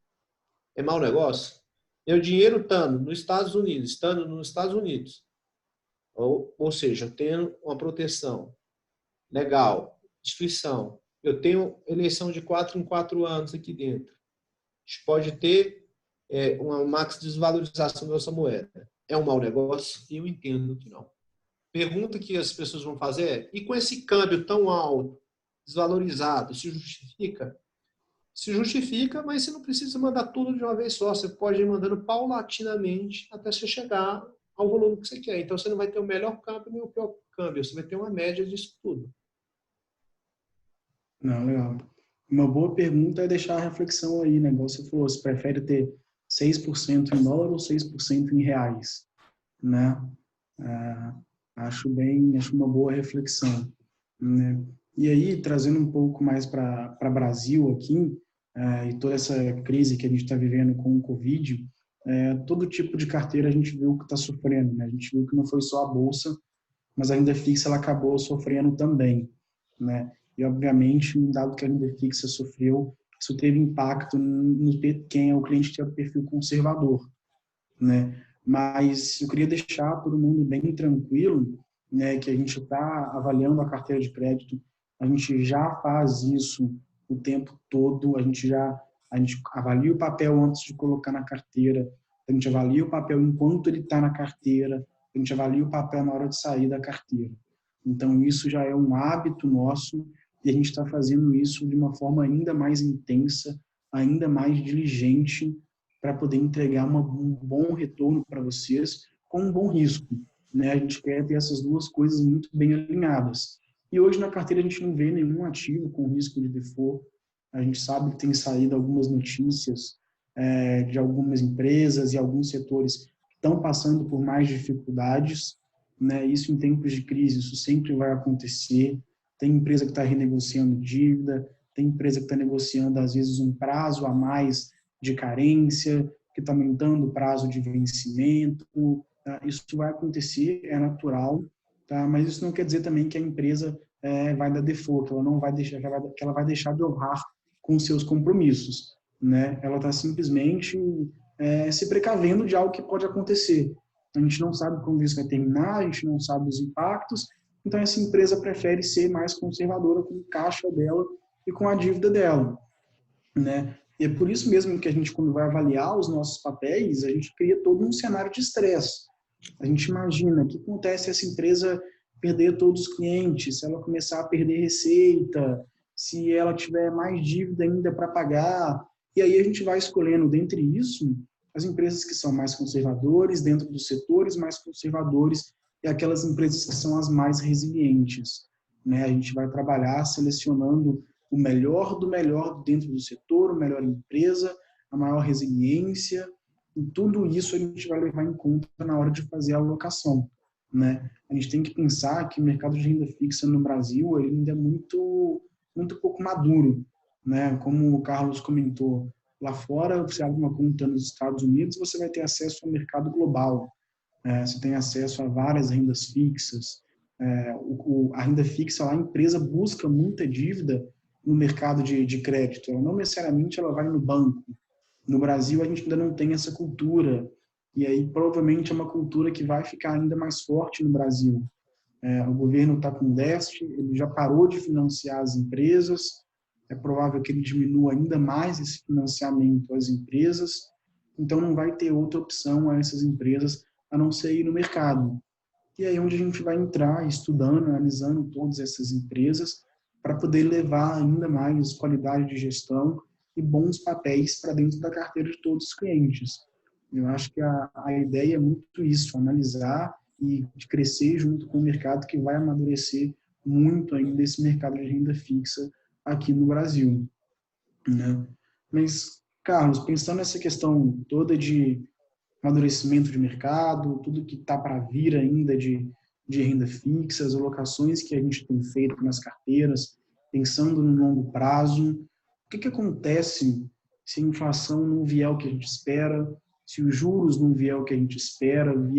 É mau negócio? Meu dinheiro estando nos Estados Unidos, ou seja, eu tenho uma proteção legal, inscrição, eu tenho eleição de 4 em 4 anos aqui dentro. A gente pode ter uma max desvalorização da nossa moeda. É um mau negócio? Eu entendo que não. Pergunta que as pessoas vão fazer é, e com esse câmbio tão alto, desvalorizado, se justifica? Se justifica, mas você não precisa mandar tudo de uma vez só. Você pode ir mandando paulatinamente até você chegar ao volume que você quer. Então, você não vai ter o melhor câmbio nem o pior câmbio. Você vai ter uma média disso tudo. Não, legal. Uma boa pergunta é deixar a reflexão aí, né? Igual você falou, você prefere ter 6% em dólar ou 6% em reais, né? Acho uma boa reflexão, né? E aí, trazendo um pouco mais para Brasil aqui, e toda essa crise que a gente está vivendo com o Covid, todo tipo de carteira a gente viu que está sofrendo, né? A gente viu que não foi só a Bolsa, mas a renda fixa ela acabou sofrendo também, né? E, obviamente, dado que a renda fixa sofreu, isso teve impacto no quem é o cliente que tem o perfil conservador, né? Mas eu queria deixar todo mundo bem tranquilo, né, que a gente está avaliando a carteira de crédito, a gente já faz isso o tempo todo, a gente avalia o papel antes de colocar na carteira, a gente avalia o papel enquanto ele está na carteira, a gente avalia o papel na hora de sair da carteira. Então, isso já é um hábito nosso e a gente está fazendo isso de uma forma ainda mais intensa, ainda mais diligente, para poder entregar um bom retorno para vocês com um bom risco, né? A gente quer ter essas duas coisas muito bem alinhadas. E hoje na carteira a gente não vê nenhum ativo com risco de default. A gente sabe que tem saído algumas notícias de algumas empresas e alguns setores que estão passando por mais dificuldades, né? Isso em tempos de crise, isso sempre vai acontecer. Tem empresa que está renegociando dívida, tem empresa que está negociando, às vezes, um prazo a mais de carência, que está aumentando o prazo de vencimento. Tá? Isso vai acontecer, é natural, tá? Mas isso não quer dizer também que a empresa vai dar default, que ela não vai deixar, que ela vai deixar de honrar com seus compromissos, né? Ela está simplesmente se precavendo de algo que pode acontecer. A gente não sabe como isso vai terminar, a gente não sabe os impactos, então essa empresa prefere ser mais conservadora com o caixa dela e com a dívida dela, né? E é por isso mesmo que a gente, quando vai avaliar os nossos papéis, a gente cria todo um cenário de estresse. A gente imagina o que acontece se essa empresa perder todos os clientes, se ela começar a perder receita, se ela tiver mais dívida ainda para pagar. E aí a gente vai escolhendo, dentre isso, as empresas que são mais conservadores, dentro dos setores mais conservadores, e aquelas empresas que são as mais resilientes, né? A gente vai trabalhar selecionando o melhor do melhor dentro do setor, a melhor empresa, a maior resiliência, e tudo isso a gente vai levar em conta na hora de fazer a alocação, né? A gente tem que pensar que o mercado de renda fixa no Brasil ele ainda é muito pouco maduro, né? Como o Carlos comentou, lá fora, você abre uma conta nos Estados Unidos, você vai ter acesso ao mercado global, você tem acesso a várias rendas fixas. A renda fixa, lá, a empresa busca muita dívida no mercado de crédito. Ela não necessariamente ela vai no banco. No Brasil, a gente ainda não tem essa cultura. E aí, provavelmente, é uma cultura que vai ficar ainda mais forte no Brasil. O governo está com déficit, ele já parou de financiar as empresas, é provável que ele diminua ainda mais esse financiamento às empresas, então não vai ter outra opção a essas empresas a não ser ir no mercado. E aí onde a gente vai entrar estudando, analisando todas essas empresas para poder levar ainda mais qualidade de gestão e bons papéis para dentro da carteira de todos os clientes. Eu acho que a ideia é muito isso, analisar e de crescer junto com o mercado que vai amadurecer muito ainda esse mercado de renda fixa aqui no Brasil, né? Mas, Carlos, pensando nessa questão toda de amadurecimento de mercado, tudo que está para vir ainda de renda fixa, as alocações que a gente tem feito nas carteiras, pensando no longo prazo, o que acontece se a inflação não vier o que a gente espera, se os juros não vier o que a gente espera, o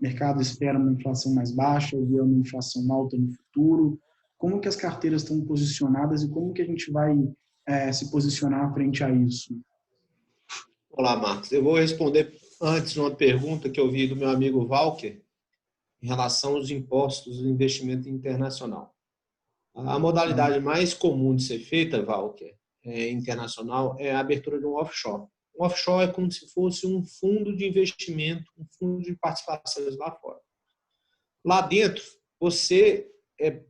mercado espera uma inflação mais baixa, vier uma inflação alta no futuro, como que as carteiras estão posicionadas e como que a gente vai se posicionar frente a isso? Olá, Marcos. Eu vou responder antes uma pergunta que eu vi do meu amigo Walker em relação aos impostos do investimento internacional. A modalidade mais comum de ser feita, Walker, internacional, é a abertura de um offshore. Um offshore é como se fosse um fundo de investimento, um fundo de participações lá fora. Lá dentro, você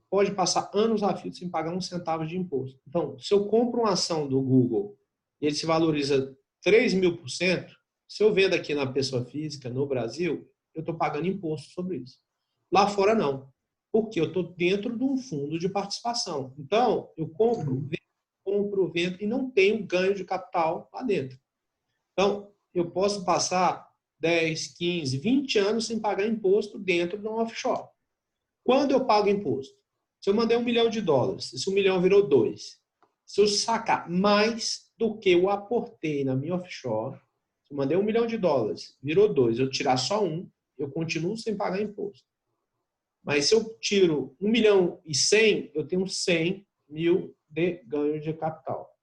pode passar anos a fio sem pagar um centavo de imposto. Então, se eu compro uma ação do Google e ele se valoriza 3.000%, se eu vendo aqui na pessoa física, no Brasil, eu estou pagando imposto sobre isso. Lá fora, não. Porque eu estou dentro de um fundo de participação. Então, eu compro, vendo e não tenho ganho de capital lá dentro. Então, eu posso passar 10, 15, 20 anos sem pagar imposto dentro de um offshore. Quando eu pago imposto? Se eu mandei $1 milhão, se o 1 milhão virou 2, se eu sacar mais do que eu aportei na minha offshore, se eu mandei $1 milhão, virou 2, eu tirar só 1, eu continuo sem pagar imposto. Mas se eu tiro 1 milhão e 100, eu tenho 100 mil de ganho de capital.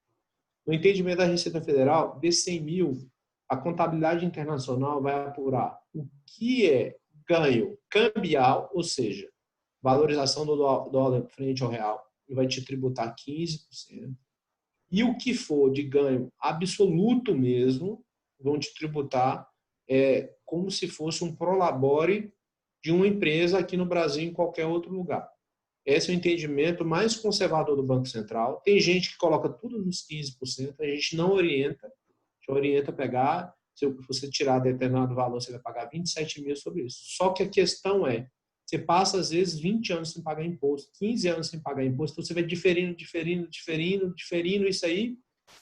No entendimento da Receita Federal, desses 100 mil, a contabilidade internacional vai apurar o que é ganho cambial, ou seja, valorização do dólar frente ao real, e vai te tributar 15%. E o que for de ganho absoluto mesmo, vão te tributar como se fosse um prolabore de uma empresa aqui no Brasil em qualquer outro lugar. Esse é o entendimento mais conservador do Banco Central. Tem gente que coloca tudo nos 15%, a gente não orienta, a pegar, se você tirar determinado valor, você vai pagar 27 mil sobre isso. Só que a questão você passa às vezes 20 anos sem pagar imposto, 15 anos sem pagar imposto, então você vai diferindo isso aí,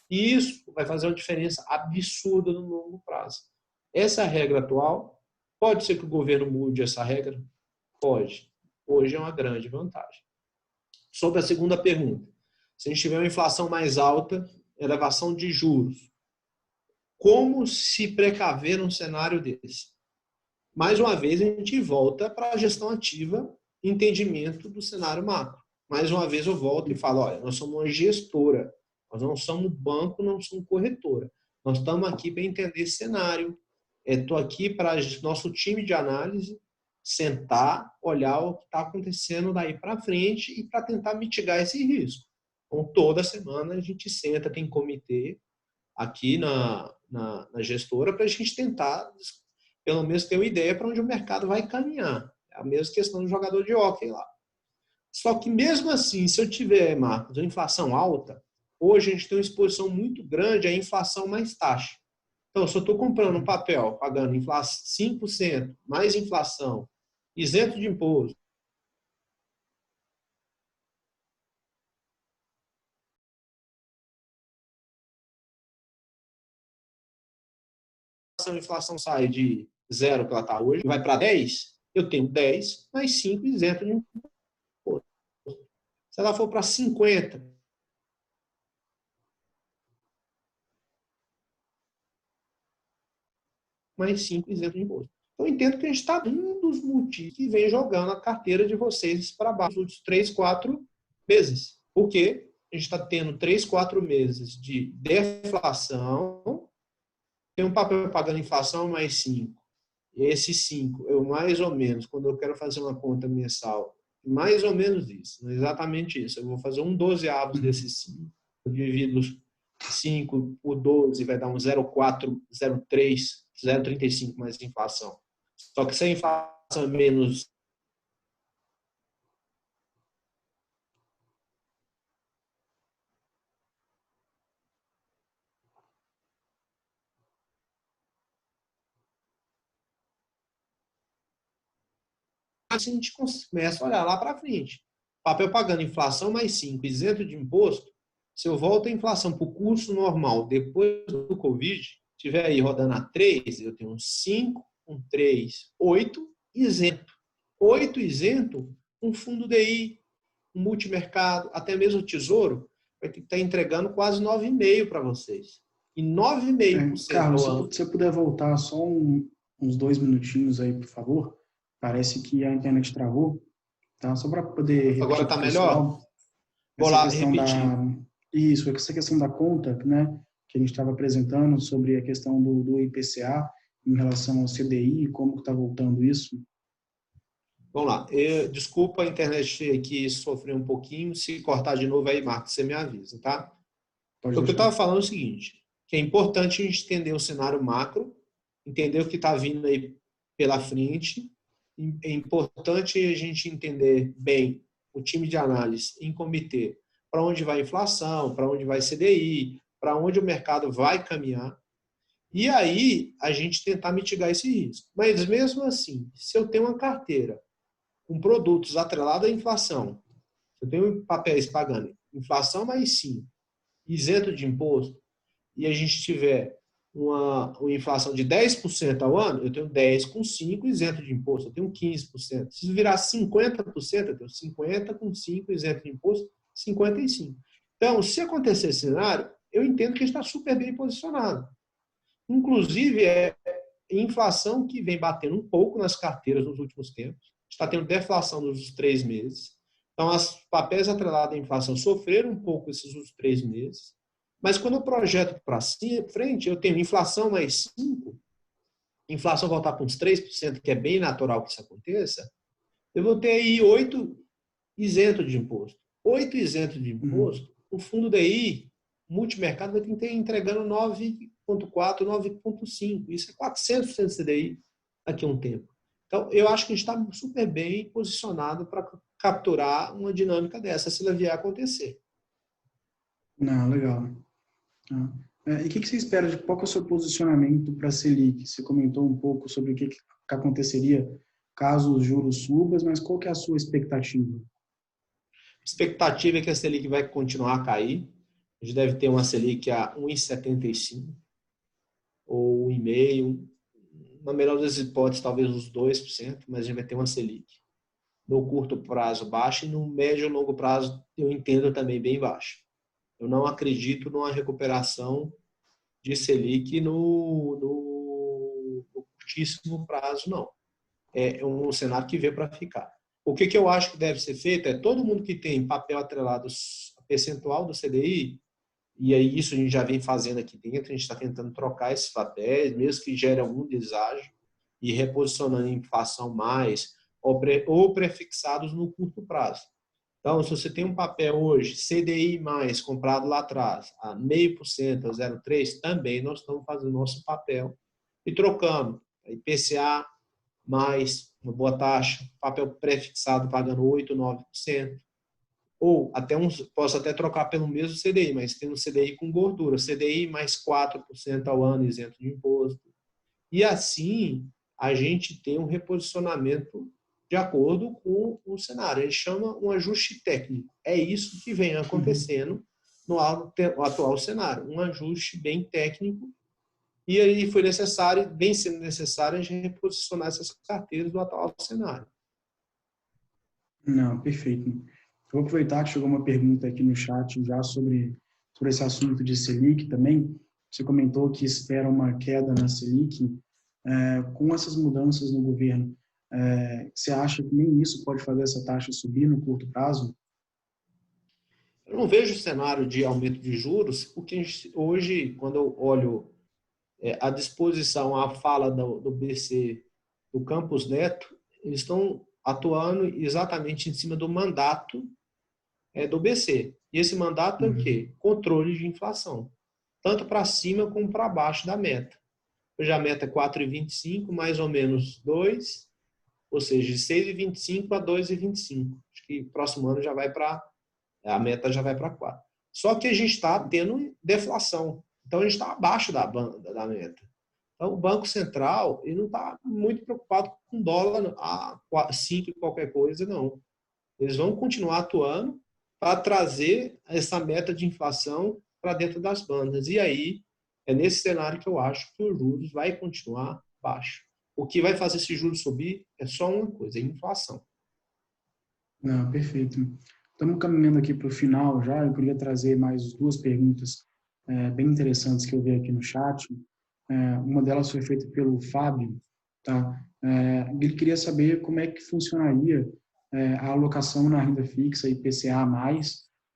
e isso vai fazer uma diferença absurda no longo prazo. Essa é a regra atual. Pode ser que o governo mude essa regra? Pode. Hoje é uma grande vantagem. Sobre a segunda pergunta, se a gente tiver uma inflação mais alta, elevação de juros, como se precaver num cenário desse? Mais uma vez, a gente volta para a gestão ativa, entendimento do cenário macro. mais uma vez eu volto e falo, olha, nós somos uma gestora, nós não somos banco, não somos corretora. Nós estamos aqui para entender esse cenário. Estou aqui para nosso time de análise sentar, olhar o que está acontecendo daí para frente e para tentar mitigar esse risco. Então, toda semana a gente senta, tem comitê aqui na gestora para a gente tentar, pelo menos, ter uma ideia para onde o mercado vai caminhar. É a mesma questão do jogador de hóquei lá. Só que mesmo assim, se eu tiver, Marcos, uma inflação alta, hoje a gente tem uma exposição muito grande à inflação mais taxa. Então, se eu estou comprando um papel pagando 5%, mais inflação, isento de imposto, a inflação sai de 0 que ela está hoje, vai para 10, eu tenho 10 mais 5 isento de imposto. Se ela for para 50, mais 5 isento de imposto. Então, eu entendo que a gente está um dos motivos que vem jogando a carteira de vocês para baixo nos últimos 3, 4 meses. Porque a gente está tendo 3, 4 meses de deflação, tem um papel pagando inflação mais 5. E esse 5, eu mais ou menos, quando eu quero fazer uma conta mensal, mais ou menos isso, não é exatamente isso. Eu vou fazer um 12avos desses 5. Eu divido 5 por 12, vai dar um 0,4, 0,3, 0,35 mais inflação. Só que se a inflação é menos assim, a gente começa a olhar lá para frente. Papel pagando inflação mais 5, isento de imposto, se eu volto a inflação para o curso normal depois do Covid, tiver aí rodando a 3, eu tenho um 5, um 3, 8 isento. 8 isento, um fundo DI, um multimercado, até mesmo o Tesouro, vai ter que estar entregando quase 9,5% para vocês. E 9,5% Carlos, ao ano. se você puder voltar só uns 2 minutinhos aí, por favor. Parece que a internet travou, tá? Só para poder Agora repetir está para o melhor? pessoal, Vou essa lá questão repetir. essa questão da conta, né, que a gente estava apresentando sobre a questão do IPCA em relação ao CDI, como está voltando isso. Vamos lá. Desculpa a internet aqui sofrer um pouquinho. Se cortar de novo aí, Marcos, você me avisa, tá? Pode Então, o que eu deixar. estava falando é o seguinte, que é importante a gente entender o cenário macro, entender o que está vindo aí pela frente. É importante a gente entender bem o time de análise em comitê, para onde vai a inflação, para onde vai CDI, para onde o mercado vai caminhar. E aí, a gente tentar mitigar esse risco. Mas, mesmo assim, se eu tenho uma carteira com produtos atrelados à inflação, se eu tenho papéis pagando inflação mais 5, isento de imposto, e a gente tiver uma inflação de 10% ao ano, eu tenho 10 com 5 isento de imposto, eu tenho 15%. Se virar 50%, eu tenho 50 com 5 isento de imposto, 55. Então, se acontecer esse cenário, eu entendo que a gente está super bem posicionado. Inclusive, é inflação que vem batendo um pouco nas carteiras nos últimos tempos. Está tendo deflação nos 3 meses. Então, os papéis atrelados à inflação sofreram um pouco esses últimos 3 meses. Mas quando eu projeto para frente, eu tenho inflação mais 5, inflação voltar para uns 3%, que é bem natural que isso aconteça, eu vou ter aí 8 isentos de imposto. 8 isentos de imposto, o fundo DI, multimercado, vai ter que entregando 9,4, 9,5. Isso é 400% de CDI daqui a um tempo. Então, eu acho que a gente está super bem posicionado para capturar uma dinâmica dessa, se ela vier a acontecer. Não, legal. E o que você espera qual que é o seu posicionamento para a Selic? Você comentou um pouco sobre o que aconteceria caso os juros subam, mas qual que é a sua expectativa? A expectativa é que a Selic vai continuar a cair. A gente deve ter uma Selic a 1,75 ou 1,5%. Na melhor das hipóteses, talvez uns 2%, mas a gente vai ter uma Selic. No curto prazo, baixa, e no médio e longo prazo, eu entendo também bem baixo. Eu não acredito numa recuperação de Selic no curtíssimo prazo, não. É um cenário que veio para ficar. O que eu acho que deve ser feito é todo mundo que tem papel atrelado a percentual do CDI, e aí isso a gente já vem fazendo aqui dentro, a gente está tentando trocar esses papéis, mesmo que gere algum deságio, e reposicionando em inflação mais, ou prefixados no curto prazo. Então, se você tem um papel hoje, CDI mais, comprado lá atrás, a 0,5%, a 0,3%, também nós estamos fazendo nosso papel e trocando. IPCA mais, uma boa taxa, papel prefixado pagando 8%, 9%. Ou até posso até trocar pelo mesmo CDI, mas tem um CDI com gordura, CDI mais 4% ao ano isento de imposto. E assim a gente tem um reposicionamento de acordo com o cenário. A gente chama um ajuste técnico. É isso que vem acontecendo no atual cenário, um ajuste bem técnico. E aí foi necessário, vem sendo necessário, a gente reposicionar essas carteiras do atual cenário. Não, perfeito. Eu vou aproveitar que chegou uma pergunta aqui no chat já sobre esse assunto de Selic também. Você comentou que espera uma queda na Selic. Com essas mudanças no governo, você acha que nem isso pode fazer essa taxa subir no curto prazo? Eu não vejo cenário de aumento de juros, porque hoje, quando eu olho a disposição, a fala do BC, do Campos Neto, eles estão atuando exatamente em cima do mandato do BC. E esse mandato é o quê? Controle de inflação, tanto para cima como para baixo da meta. Hoje a meta é 4,25, mais ou menos 2, ou seja, de 6,25 a 2,25. Acho que próximo ano já vai para a meta já vai para 4. Só que a gente está tendo deflação. Então, a gente está abaixo da meta. Então, o Banco Central ele não está muito preocupado com dólar a 5 e qualquer coisa, não. Eles vão continuar atuando para trazer essa meta de inflação para dentro das bandas. E aí, é nesse cenário que eu acho que o juros vai continuar baixo. O que vai fazer esse juros subir é só uma coisa, é inflação. Não, perfeito. Estamos caminhando aqui para o final já. Eu queria trazer mais duas perguntas bem interessantes que eu vi aqui no chat. Uma delas foi feita pelo Fábio. Tá? Ele queria saber como é que funcionaria a alocação na renda fixa IPCA+,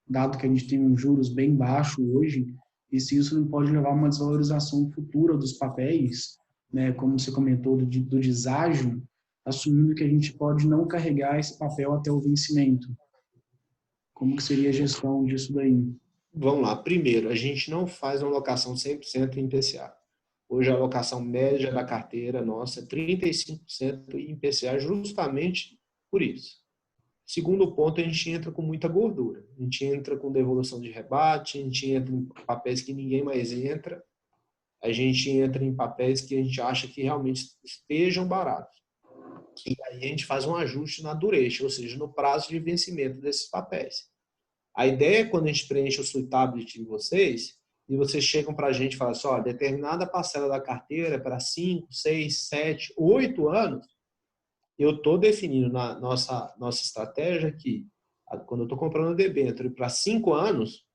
dado que a gente tem um juros bem baixo hoje, e se isso não pode levar a uma desvalorização futura dos papéis, né, como você comentou, do deságio, assumindo que a gente pode não carregar esse papel até o vencimento. Como que seria a gestão disso daí? Vamos lá. Primeiro, a gente não faz uma alocação 100% em IPCA. Hoje a alocação média da carteira nossa é 35% em IPCA justamente por isso. Segundo ponto, a gente entra com muita gordura. A gente entra com devolução de rebate, a gente entra em papéis que ninguém mais entra, a gente entra em papéis que a gente acha que realmente estejam baratos. E aí a gente faz um ajuste na duration, ou seja, no prazo de vencimento desses papéis. A ideia é quando a gente preenche o sui tablet de vocês, e vocês chegam para a gente e falam assim, ó, determinada parcela da carteira é para 5, 6, 7, 8 anos, eu estou definindo na nossa estratégia que, quando eu estou comprando debênture para 5 anos,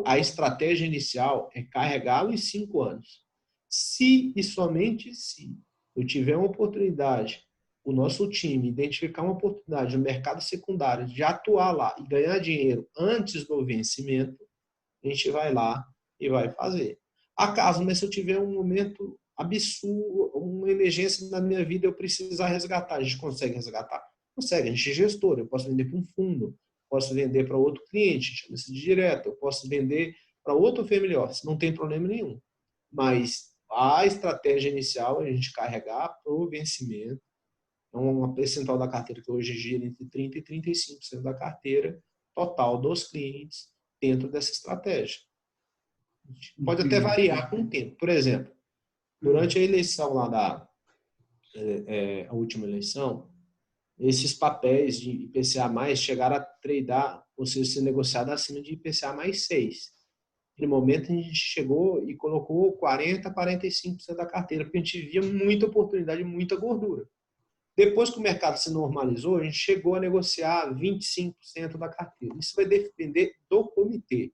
a estratégia inicial é carregá-lo em 5 anos. Se e somente se eu tiver uma oportunidade, o nosso time identificar uma oportunidade no mercado secundário de atuar lá e ganhar dinheiro antes do vencimento, a gente vai lá e vai fazer. Acaso, mas se eu tiver um momento absurdo, uma emergência na minha vida, eu precisar resgatar, a gente consegue resgatar? Consegue, a gente é gestor, eu posso vender para um fundo, posso vender para outro cliente, chama-se de direto, eu posso vender para outro family office, não tem problema nenhum. Mas a estratégia inicial é a gente carregar para o vencimento, é uma percentual da carteira que hoje gira entre 30% e 35% da carteira total dos clientes dentro dessa estratégia. Pode até variar com o tempo. Por exemplo, durante a eleição lá a última eleição, esses papéis de IPCA+, chegaram a tradar, ou seja, ser negociado acima de IPCA mais 6. No momento, a gente chegou e colocou 40% a 45% da carteira, porque a gente via muita oportunidade, muita gordura. Depois que o mercado se normalizou, a gente chegou a negociar 25% da carteira. Isso vai depender do comitê,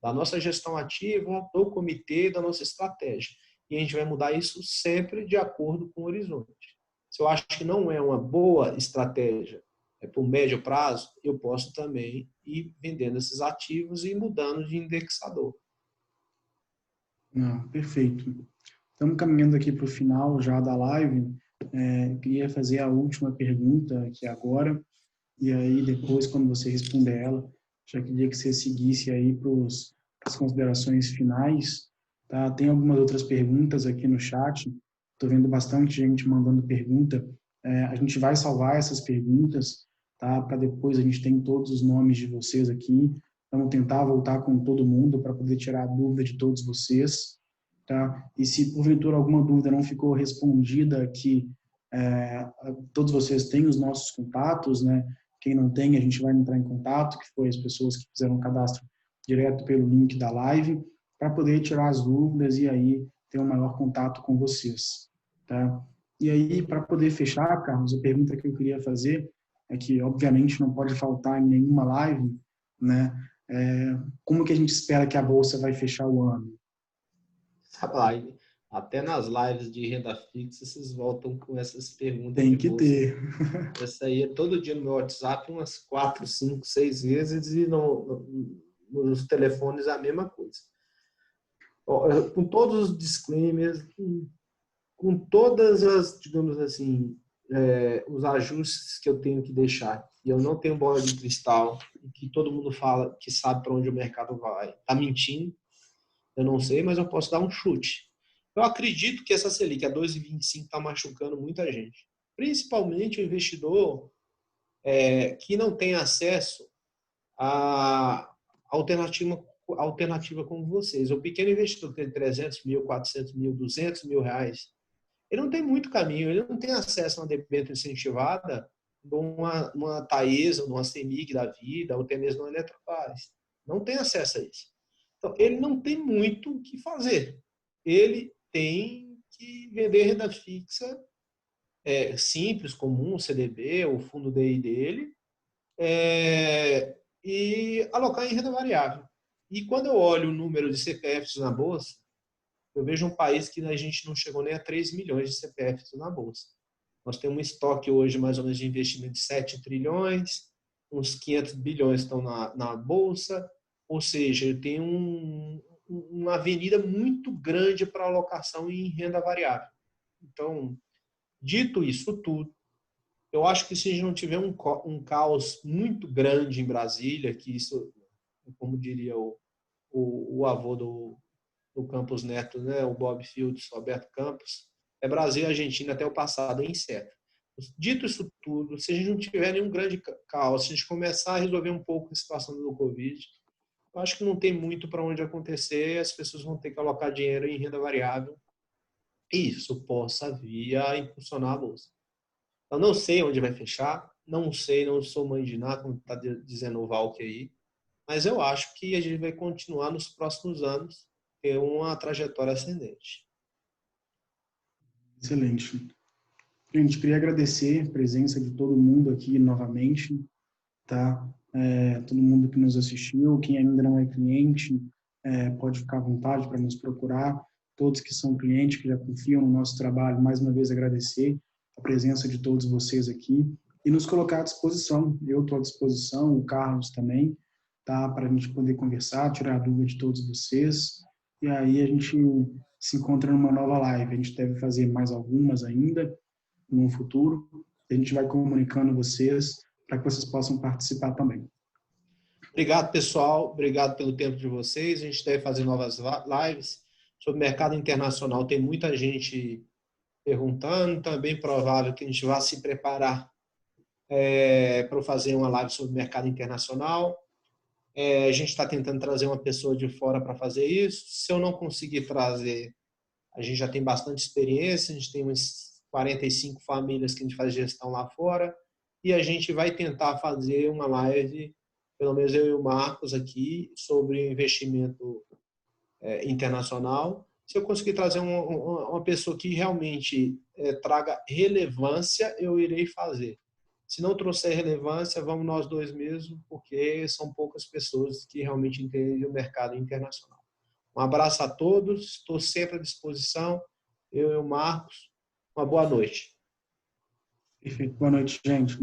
da nossa gestão ativa, do comitê, da nossa estratégia. E a gente vai mudar isso sempre de acordo com o horizonte. Se eu acho que não é uma boa estratégia por médio prazo, eu posso também ir vendendo esses ativos e mudando de indexador. Perfeito. Estamos caminhando aqui para o final já da live. Queria fazer a última pergunta aqui agora, e aí depois, quando você responder ela, já queria que você seguisse aí para as considerações finais. Tá? Tem algumas outras perguntas aqui no chat, estou vendo bastante gente mandando pergunta. A gente vai salvar essas perguntas, tá? Para depois a gente ter todos os nomes de vocês aqui. Vamos tentar voltar com todo mundo para poder tirar a dúvida de todos vocês. Tá? E se porventura alguma dúvida não ficou respondida aqui, todos vocês têm os nossos contatos, né? Quem não tem, a gente vai entrar em contato, que foi as pessoas que fizeram o cadastro direto pelo link da live, para poder tirar as dúvidas e aí ter um maior contato com vocês. Tá? E aí, para poder fechar, Carlos, a pergunta que eu queria fazer é que, obviamente, não pode faltar em nenhuma live, né? Como que a gente espera que a Bolsa vai fechar o ano? Live. Até nas lives de renda fixa, vocês voltam com essas perguntas. Tem que ter. Essa aí é todo dia no meu WhatsApp, umas 4, 5, 6 vezes, e nos telefones a mesma coisa. Com todos os disclaimers, com todas as, digamos assim, os ajustes que eu tenho que deixar. E eu não tenho bola de cristal, que todo mundo fala que sabe para onde o mercado vai. Está mentindo. Eu não sei, mas eu posso dar um chute. Eu acredito que essa Selic a 2,25 está machucando muita gente. Principalmente o investidor que não tem acesso a alternativa como vocês. O pequeno investidor que tem 300 mil, 400 mil, 200 mil reais, ele não tem muito caminho, ele não tem acesso a uma debênture incentivada, uma Taesa, uma CEMIG da vida, ou até mesmo uma Eletrobras. Não tem acesso a isso. Então, ele não tem muito o que fazer. Ele tem que vender renda fixa simples, comum, CDB, o fundo DI dele, e alocar em renda variável. E quando eu olho o número de CPFs na Bolsa, eu vejo um país que a gente não chegou nem a 3 milhões de CPFs na Bolsa. Nós temos um estoque hoje, mais ou menos, de investimento de 7 trilhões, uns 500 bilhões estão na Bolsa, ou seja, eu tenho uma avenida muito grande para alocação em renda variável. Então, dito isso tudo, eu acho que se a gente não tiver um caos muito grande em Brasília, que isso, como diria o avô do Campos Neto, né, o Bob Fields, Roberto Campos, Brasil e Argentina até o passado é incerto. Dito isso tudo, se a gente não tiver nenhum grande caos, se a gente começar a resolver um pouco a situação do Covid, eu acho que não tem muito para onde acontecer, as pessoas vão ter que alocar dinheiro em renda variável e isso possa vir a impulsionar a Bolsa. Eu não sei onde vai fechar, não sei, não sou mãe de nada, como está dizendo o Valk aí, mas eu acho que a gente vai continuar nos próximos anos ter uma trajetória ascendente. Excelente. Gente, queria agradecer a presença de todo mundo aqui novamente, tá? Todo mundo que nos assistiu, quem ainda não é cliente, pode ficar à vontade para nos procurar. Todos que são clientes, que já confiam no nosso trabalho, mais uma vez agradecer a presença de todos vocês aqui e nos colocar à disposição. Eu estou à disposição, o Carlos também, tá? Para a gente poder conversar, tirar a dúvida de todos vocês. E aí a gente se encontra numa nova live. A gente deve fazer mais algumas ainda no futuro. A gente vai comunicando vocês para que vocês possam participar também. Obrigado, pessoal. Obrigado pelo tempo de vocês. A gente deve fazer novas lives sobre o mercado internacional. Tem muita gente perguntando, então é bem provável que a gente vá se preparar para fazer uma live sobre o mercado internacional. A gente está tentando trazer uma pessoa de fora para fazer isso. Se eu não conseguir trazer, a gente já tem bastante experiência, a gente tem umas 45 famílias que a gente faz gestão lá fora, e a gente vai tentar fazer uma live, pelo menos eu e o Marcos aqui, sobre investimento internacional. Se eu conseguir trazer uma pessoa que realmente traga relevância, eu irei fazer. Se não trouxer relevância, vamos nós dois mesmo, porque são poucas pessoas que realmente entendem o mercado internacional. Um abraço a todos, estou sempre à disposição. Eu e o Marcos, uma boa noite. Perfeito. Boa noite, gente.